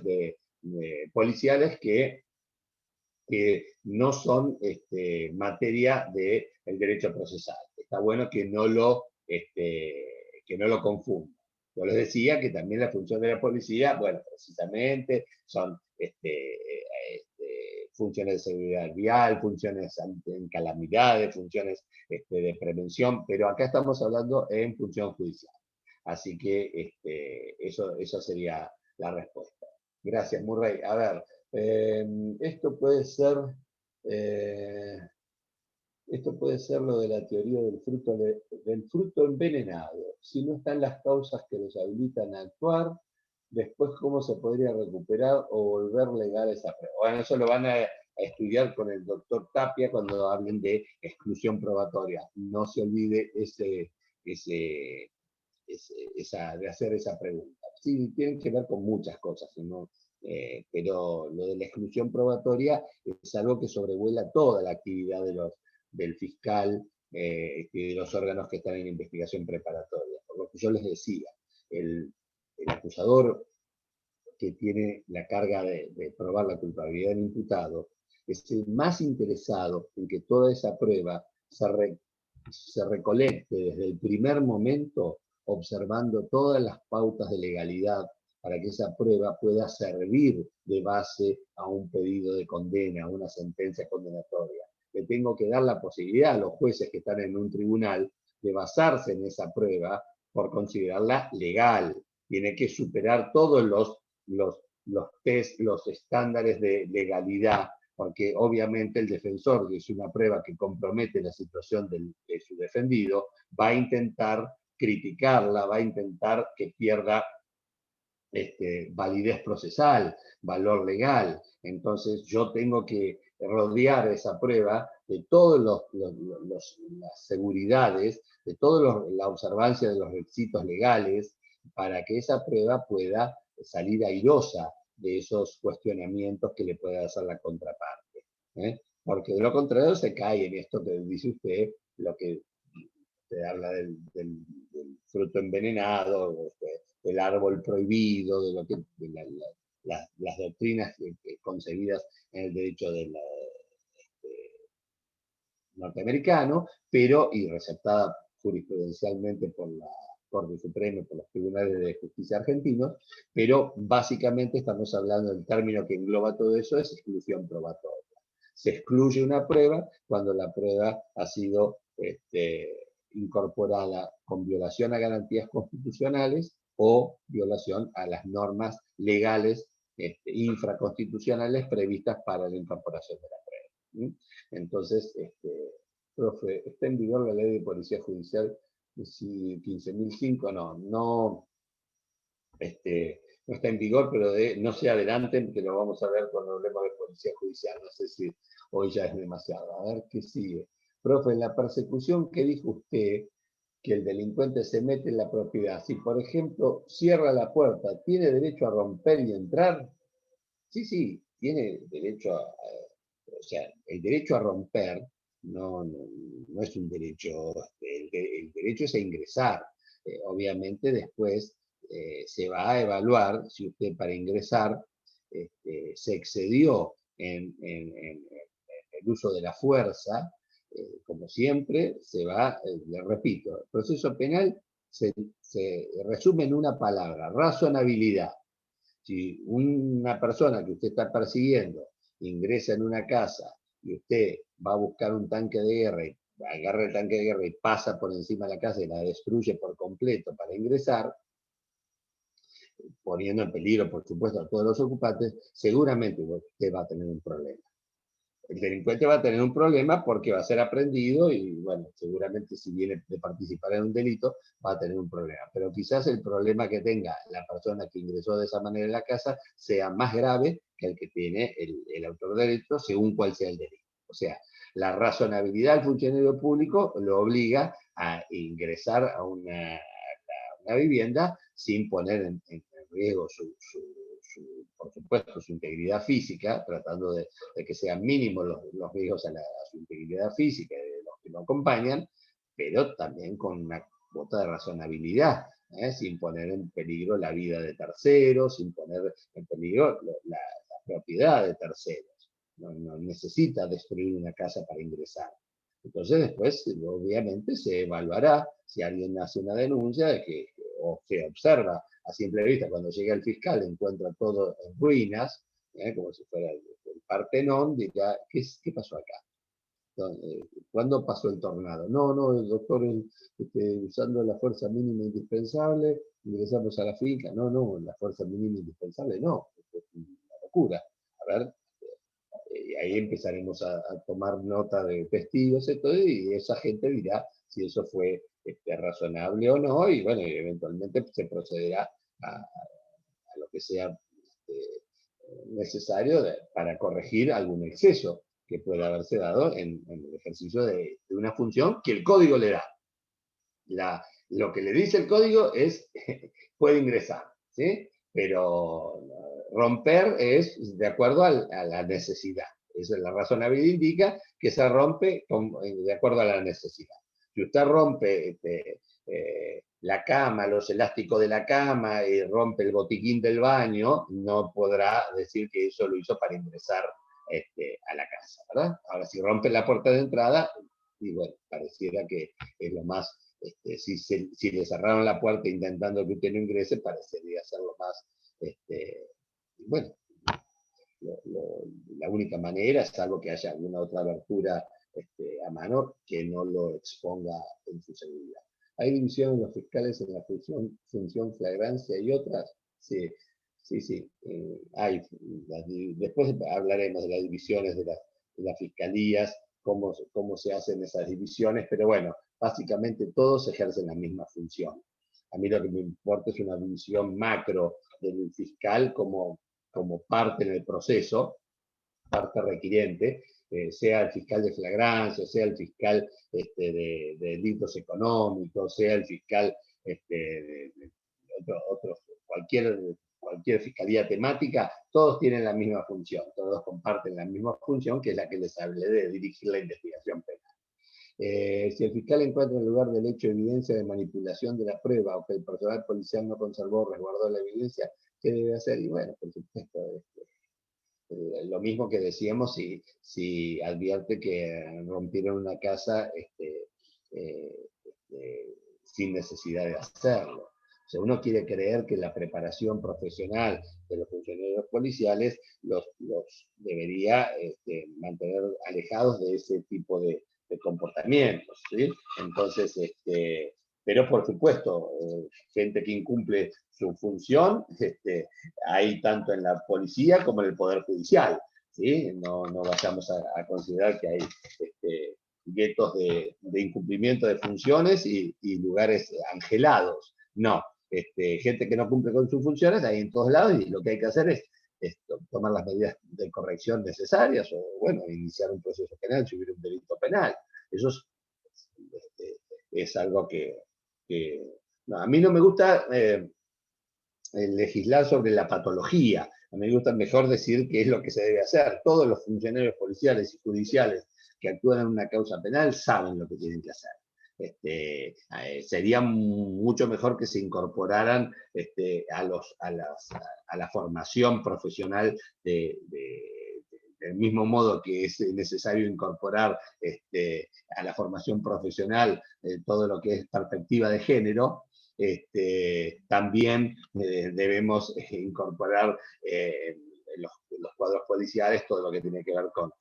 policiales que no son materia del derecho procesal. Está bueno que no lo confundan. Yo les decía que también la función de la policía, bueno, precisamente son funciones de seguridad vial, funciones en calamidades, funciones de prevención, pero acá estamos hablando en función judicial. Así que eso sería la respuesta. Gracias, Murray. A ver, esto puede ser lo de la teoría del fruto envenenado. Si no están las causas que los habilitan a actuar, después cómo se podría recuperar o volver legal esa prueba. Bueno, eso lo van a estudiar con el doctor Tapia cuando hablen de exclusión probatoria. No se olvide de hacer esa pregunta. Sí, tienen que ver con muchas cosas, ¿no? Pero lo de la exclusión probatoria es algo que sobrevuela toda la actividad del fiscal y de los órganos que están en investigación preparatoria. Por lo que yo les decía, el acusador que tiene la carga de probar la culpabilidad del imputado es el más interesado en que toda esa prueba se recolecte desde el primer momento, observando todas las pautas de legalidad para que esa prueba pueda servir de base a un pedido de condena, a una sentencia condenatoria. Le tengo que dar la posibilidad a los jueces que están en un tribunal de basarse en esa prueba por considerarla legal. Tiene que superar todos los test, los estándares de legalidad, porque obviamente el defensor, que es una prueba que compromete la situación de su defendido, va a intentar criticarla, va a intentar que pierda validez procesal, valor legal. Entonces yo tengo que rodear esa prueba de todas las seguridades, de toda la observancia de los requisitos legales, para que esa prueba pueda salir airosa de esos cuestionamientos que le pueda hacer la contraparte. Porque de lo contrario se cae en esto que dice usted, lo que usted habla del fruto envenenado, del árbol prohibido, las doctrinas concebidas en el derecho norteamericano, y receptada jurisprudencialmente por la Corte Suprema, por los tribunales de justicia argentinos, pero básicamente estamos hablando del término que engloba todo eso, es exclusión probatoria. Se excluye una prueba cuando la prueba ha sido incorporada con violación a garantías constitucionales o violación a las normas legales infraconstitucionales previstas para la incorporación de la prueba. Entonces, profe, ¿está en vigor la ley de policía judicial 15.005? No está en vigor, pero no se adelanten, que lo vamos a ver cuando hablemos de policía judicial. No sé si hoy ya es demasiado. A ver qué sigue. Profe, en la persecución que dijo usted, que el delincuente se mete en la propiedad, si por ejemplo cierra la puerta, ¿tiene derecho a romper y entrar? Sí, tiene derecho o sea, el derecho a romper no es un derecho, el derecho es a ingresar. Obviamente después se va a evaluar si usted para ingresar se excedió en el uso de la fuerza. Como siempre, le repito, el proceso penal se resume en una palabra: razonabilidad. Si una persona que usted está persiguiendo ingresa en una casa y usted va a buscar un tanque de guerra, y agarra el tanque de guerra y pasa por encima de la casa y la destruye por completo para ingresar, poniendo en peligro, por supuesto, a todos los ocupantes, seguramente usted va a tener un problema. El delincuente va a tener un problema porque va a ser aprendido y, bueno, seguramente si viene de participar en un delito, va a tener un problema. Pero quizás el problema que tenga la persona que ingresó de esa manera en la casa sea más grave que el que tiene el autor del delito, según cuál sea el delito. O sea, la razonabilidad del funcionario público lo obliga a ingresar a una vivienda sin poner en riesgo por supuesto, su integridad física, tratando de que sean mínimos los riesgos a su integridad física y de los que lo acompañan, pero también con una cuota de razonabilidad, sin poner en peligro la vida de terceros, sin poner en peligro la propiedad de terceros. No necesita destruir una casa para ingresar. Entonces después, obviamente, se evaluará si alguien hace una denuncia o se observa a simple vista, cuando llega el fiscal, encuentra todo en ruinas, como si fuera el Partenón, dirá, ¿qué pasó acá? Entonces, ¿cuándo pasó el tornado? No, el doctor usando la fuerza mínima indispensable, ingresamos a la finca. No, la fuerza mínima indispensable no, es una locura. A ver, y ahí empezaremos a tomar nota de testigos y esa gente dirá si eso fue razonable o no, y bueno, eventualmente se procederá a lo que sea necesario para corregir algún exceso que pueda haberse dado en el ejercicio de una función que el código le da. Lo que le dice el código es, puede ingresar, ¿sí? Pero romper es de acuerdo a la necesidad. Esa es la razonabilidad, indica que se rompe de acuerdo a la necesidad. Si usted rompe la cama, los elásticos de la cama y rompe el botiquín del baño, no podrá decir que eso lo hizo para ingresar a la casa, ¿verdad? Ahora, si rompe la puerta de entrada, y bueno, pareciera que es lo más, si le cerraron la puerta intentando que usted no ingrese, parecería ser lo más, bueno, la única manera, salvo que haya alguna otra abertura a mano, que no lo exponga en su seguridad. ¿Hay división en los fiscales en la función flagrancia y otras? Sí. Hay. Después hablaremos de las divisiones de las fiscalías, cómo se hacen esas divisiones, pero bueno, básicamente todos ejercen la misma función. A mí lo que me importa es una visión macro del fiscal como parte en el proceso, parte requiriente, sea el fiscal de flagrancia, sea el fiscal de delitos económicos, sea el fiscal de cualquier fiscalía temática, todos tienen la misma función, todos comparten la misma función, que es la que les hablé de dirigir la investigación penal. Si el fiscal encuentra en el lugar del hecho evidencia de manipulación de la prueba o que el personal policial no conservó o resguardó la evidencia, ¿qué debe hacer? Y bueno, por supuesto, lo mismo que decíamos si advierte que rompieron una casa sin necesidad de hacerlo. O sea, uno quiere creer que la preparación profesional de los funcionarios policiales los debería mantener alejados de ese tipo de comportamientos, ¿sí? Entonces, pero por supuesto, gente que incumple su función, hay tanto en la policía como en el Poder Judicial, ¿sí? No vayamos a considerar que hay guetos de incumplimiento de funciones y lugares angelados. No, gente que no cumple con sus funciones hay en todos lados y lo que hay que hacer es tomar las medidas de corrección necesarias o, bueno, iniciar un proceso penal si hubiera un delito penal. Eso es algo que no, a mí no me gusta legislar sobre la patología. A mí me gusta mejor decir qué es lo que se debe hacer. Todos los funcionarios policiales y judiciales que actúan en una causa penal saben lo que tienen que hacer. Sería mucho mejor que se incorporaran a la formación profesional del mismo modo que es necesario incorporar a la formación profesional todo lo que es perspectiva de género. También debemos incorporar los cuadros policiales, todo lo que tiene que ver con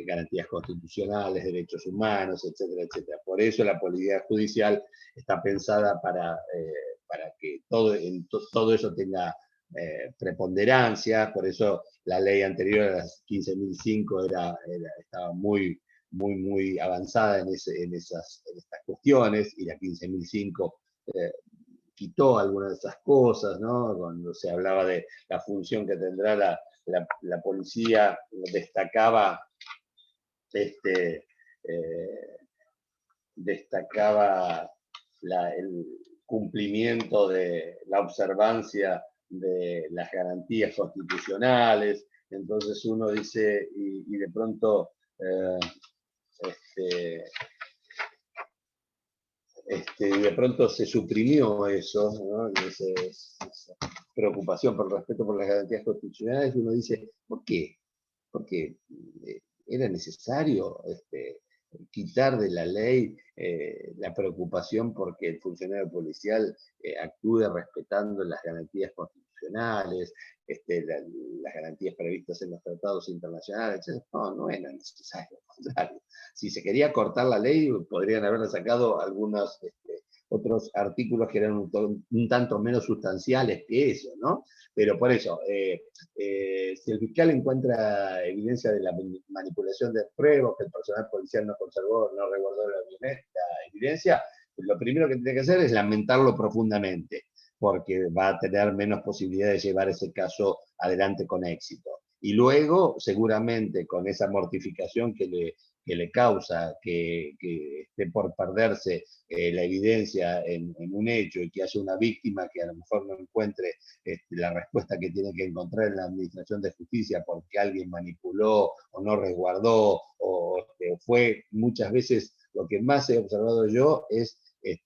garantías constitucionales, derechos humanos, etcétera, etcétera. Por eso la política judicial está pensada para que todo eso tenga preponderancia, por eso la ley anterior a las 15.005 estaba muy avanzada en estas cuestiones, y la 15.005 quitó algunas de esas cosas, ¿no? Cuando se hablaba de la función que tendrá la policía, destacaba el cumplimiento de la observancia de las garantías constitucionales. Entonces uno dice, y de pronto de pronto se suprimió eso, ¿no? Esa preocupación por el respeto por las garantías constitucionales, y uno dice, ¿por qué? Porque era necesario quitar de la ley la preocupación porque el funcionario policial actúe respetando las garantías constitucionales, las garantías previstas en los tratados internacionales, etc. No era necesario, al contrario. Si se quería cortar la ley, podrían haberle sacado algunos otros artículos que eran un tanto menos sustanciales que eso, ¿no? Pero por eso, si el fiscal encuentra evidencia de la manipulación de pruebas, que el personal policial no conservó, no resguardó la evidencia, lo primero que tiene que hacer es lamentarlo profundamente, porque va a tener menos posibilidad de llevar ese caso adelante con éxito. Y luego, seguramente, con esa mortificación que le causa que esté por perderse la evidencia en un hecho, y que haya una víctima que a lo mejor no encuentre la respuesta que tiene que encontrar en la administración de justicia porque alguien manipuló o no resguardó, o fue muchas veces, lo que más he observado yo es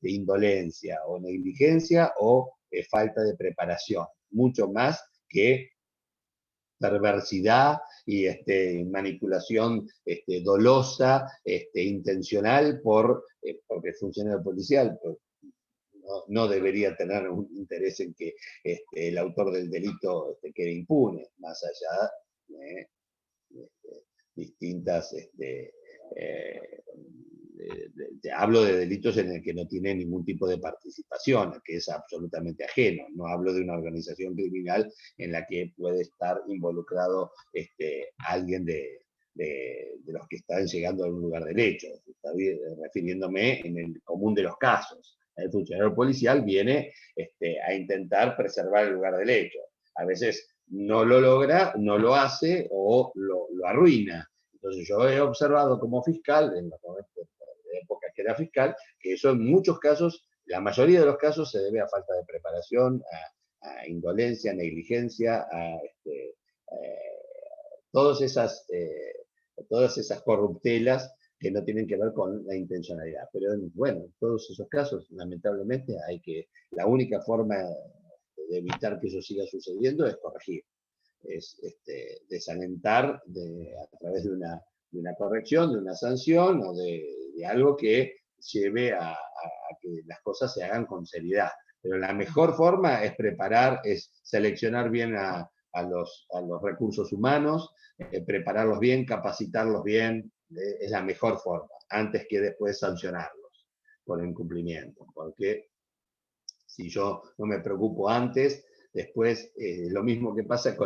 indolencia o negligencia o falta de preparación, mucho más que perversidad y manipulación dolosa, intencional, porque el funcionario policial no debería tener un interés en que el autor del delito quede impune, más allá de distintas hablo de delitos en el que no tiene ningún tipo de participación, que es absolutamente ajeno. No hablo de una organización criminal en la que puede estar involucrado alguien de los que están llegando a un lugar del hecho. Estoy refiriéndome en el común de los casos. El funcionario policial viene a intentar preservar el lugar del hecho. A veces no lo logra, no lo hace o lo arruina. Entonces yo he observado como fiscal, en los momentos de época que era fiscal, que eso en muchos casos, la mayoría de los casos, se debe a falta de preparación, a indolencia, negligencia, a todas esas corruptelas que no tienen que ver con la intencionalidad. Pero bueno, en todos esos casos, lamentablemente, la única forma de evitar que eso siga sucediendo es corregir. Es desalentar a través de una corrección, de una sanción o de algo que lleve a que las cosas se hagan con seriedad. Pero la mejor forma es preparar, es seleccionar bien a los recursos humanos, prepararlos bien, capacitarlos bien, es la mejor forma, antes que después sancionarlos por incumplimiento. Porque si yo no me preocupo antes, después, lo mismo que pasa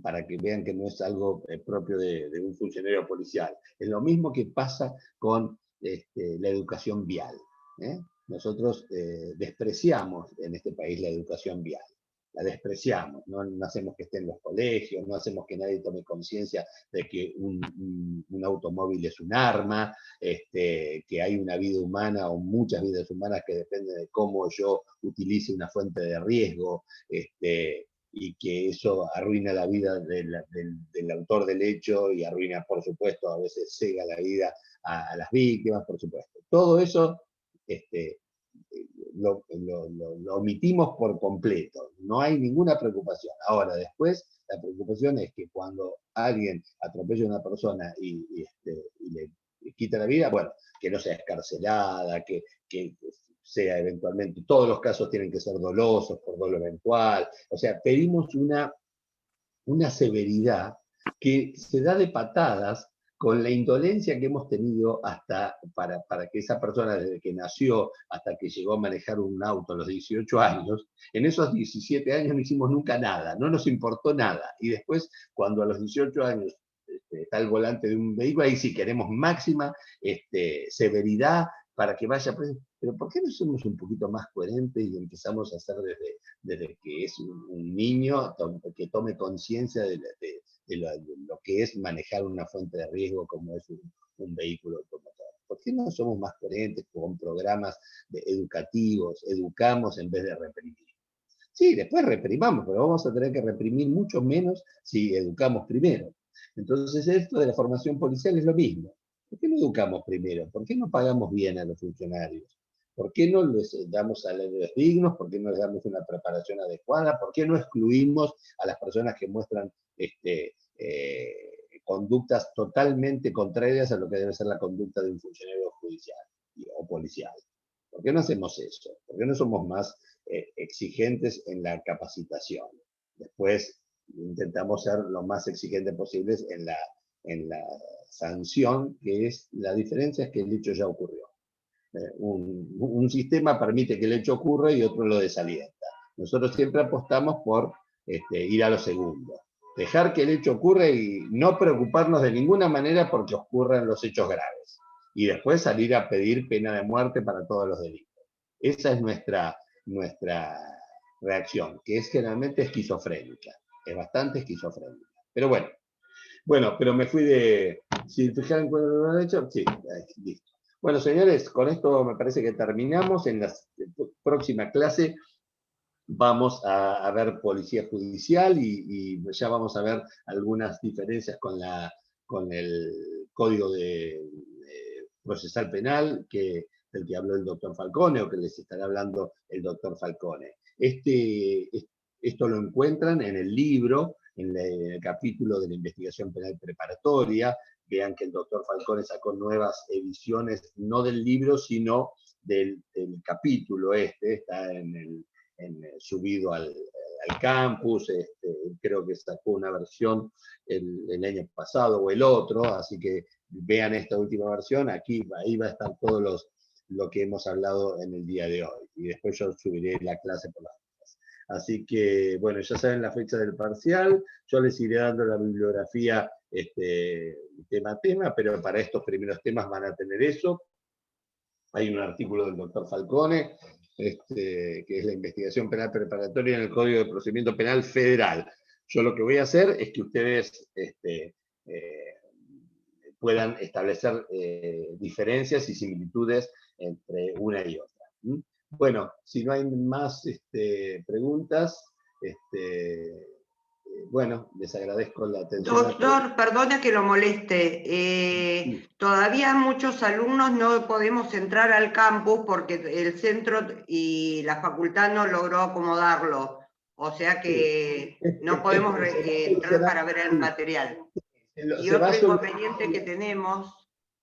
para que vean que no es algo propio de un funcionario policial, es lo mismo que pasa con la educación vial. Nosotros despreciamos en este país la educación vial, la despreciamos, no hacemos que esté en los colegios, no hacemos que nadie tome conciencia de que un automóvil es un arma, que hay una vida humana o muchas vidas humanas que dependen de cómo yo utilice una fuente de riesgo, y que eso arruina la vida del autor del hecho y arruina, por supuesto, a veces cega la vida a las víctimas, por supuesto. Todo eso lo omitimos por completo, no hay ninguna preocupación. Ahora, después, la preocupación es que cuando alguien atropella a una persona y le quita la vida, bueno, que no sea escarcelada, que sea eventualmente, todos los casos tienen que ser dolosos, por dolo eventual, o sea, pedimos una una severidad que se da de patadas con la indolencia que hemos tenido hasta para que esa persona, desde que nació hasta que llegó a manejar un auto a los 18 años, en esos 17 años no hicimos nunca nada, no nos importó nada. Y después, cuando a los 18 años está el volante de un vehículo, ahí sí queremos máxima severidad para que vaya preso. Pero ¿por qué no somos un poquito más coherentes y empezamos a hacer desde que es un niño que tome conciencia de lo que es manejar una fuente de riesgo como es un vehículo automotor? ¿Por qué no somos más coherentes con programas educativos? Educamos en vez de reprimir. Sí, después reprimamos, pero vamos a tener que reprimir mucho menos si educamos primero. Entonces esto de la formación policial es lo mismo. ¿Por qué no educamos primero? ¿Por qué no pagamos bien a los funcionarios? ¿Por qué no les damos salarios dignos? ¿Por qué no les damos una preparación adecuada? ¿Por qué no excluimos a las personas que muestran conductas totalmente contrarias a lo que debe ser la conducta de un funcionario judicial o policial? ¿Por qué no hacemos eso? ¿Por qué no somos más exigentes en la capacitación? Después intentamos ser lo más exigentes posibles en la sanción, que es la diferencia es que el hecho ya ocurrió. Un sistema permite que el hecho ocurra y otro lo desalienta. Nosotros siempre apostamos por ir a lo segundo. Dejar que el hecho ocurra y no preocuparnos de ninguna manera porque ocurran los hechos graves. Y después salir a pedir pena de muerte para todos los delitos. Esa es nuestra reacción, que es generalmente esquizofrénica. Es bastante esquizofrénica. Pero bueno, pero me fui de... Si fijaron cuál lo han hecho, sí, listo. Bueno, señores, con esto me parece que terminamos. En la próxima clase vamos a ver policía judicial y ya vamos a ver algunas diferencias con el código procesal penal del que habló el doctor Falcone o que les estará hablando el doctor Falcone. Esto lo encuentran en el libro, en el capítulo de la investigación penal preparatoria. Vean que el doctor Falcone sacó nuevas ediciones, no del libro, sino del capítulo está subido al campus, creo que sacó una versión el año pasado o el otro, así que vean esta última versión, ahí va a estar todo lo que hemos hablado en el día de hoy, y después yo subiré la clase por las otras. Así que, bueno, ya saben la fecha del parcial, yo les iré dando la bibliografía tema a tema, pero para estos primeros temas van a tener eso. Hay un artículo del doctor Falcone, que es la investigación penal preparatoria en el Código de Procedimiento Penal Federal. Yo lo que voy a hacer es que ustedes puedan establecer diferencias y similitudes entre una y otra. Bueno, si no hay más preguntas, bueno, les agradezco la atención. Doctor, perdone que lo moleste. Sí. Todavía muchos alumnos no podemos entrar al campus porque el centro y la facultad no logró acomodarlo. O sea que no podemos entrar para ver el material. Y otro inconveniente que tenemos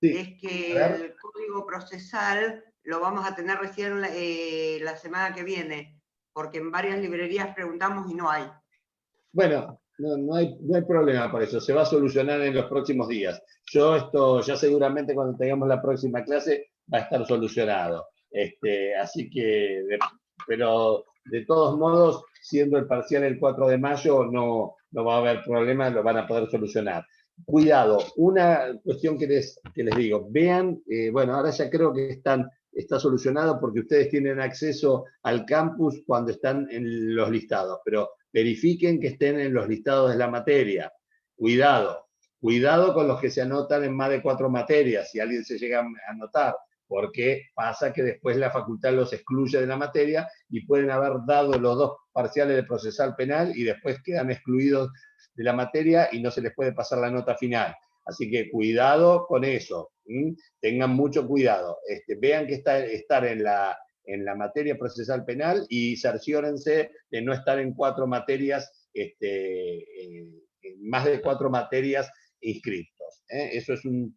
es que el código procesal lo vamos a tener recién la semana que viene, porque en varias librerías preguntamos y no hay. Bueno, no hay problema por eso, se va a solucionar en los próximos días. Esto ya seguramente cuando tengamos la próxima clase va a estar solucionado. Así que, pero de todos modos, siendo el parcial el 4 de mayo, no va a haber problema, lo van a poder solucionar. Cuidado, una cuestión que les digo, vean, bueno, ahora ya creo que está solucionado porque ustedes tienen acceso al campus cuando están en los listados, pero verifiquen que estén en los listados de la materia. Cuidado con los que se anotan en más de 4 materias, si alguien se llega a anotar, porque pasa que después la facultad los excluye de la materia y pueden haber dado los 2 parciales de procesal penal y después quedan excluidos de la materia y no se les puede pasar la nota final. Así que cuidado con eso, tengan mucho cuidado. Vean que estar en la materia procesal penal y cerciórense de no estar en 4 materias, más de 4 materias inscritos. Eso es un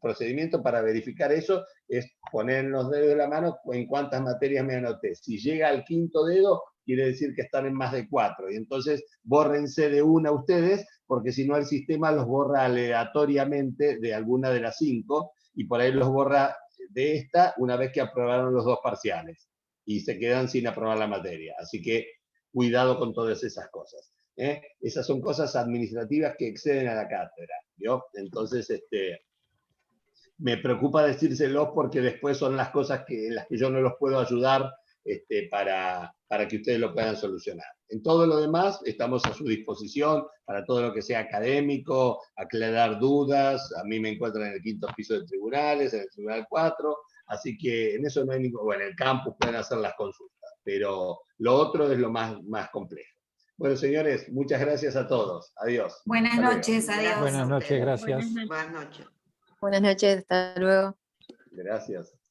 procedimiento para verificar eso, es poner en los dedos de la mano en cuántas materias me anoté. Si llega al 5.º dedo, quiere decir que están en más de 4. Y entonces bórrense de una ustedes, porque si no el sistema los borra aleatoriamente de alguna de las 5, y por ahí los borra de esta una vez que aprobaron los 2 parciales. Y se quedan sin aprobar la materia. Así que cuidado con todas esas cosas. Esas son cosas administrativas que exceden a la cátedra, ¿vio? Entonces, me preocupa decírselos porque después son las cosas en las que yo no los puedo ayudar para que ustedes lo puedan solucionar. En todo lo demás, estamos a su disposición para todo lo que sea académico, aclarar dudas. A mí me encuentran en el 5º piso de tribunales, en el tribunal 4, así que en eso no hay ningún... Bueno, en el campus pueden hacer las consultas, pero lo otro es lo más complejo. Bueno, señores, muchas gracias a todos. Adiós. Buenas noches, adiós. Buenas noches, gracias. Buenas noches. Buenas noches, hasta luego. Gracias.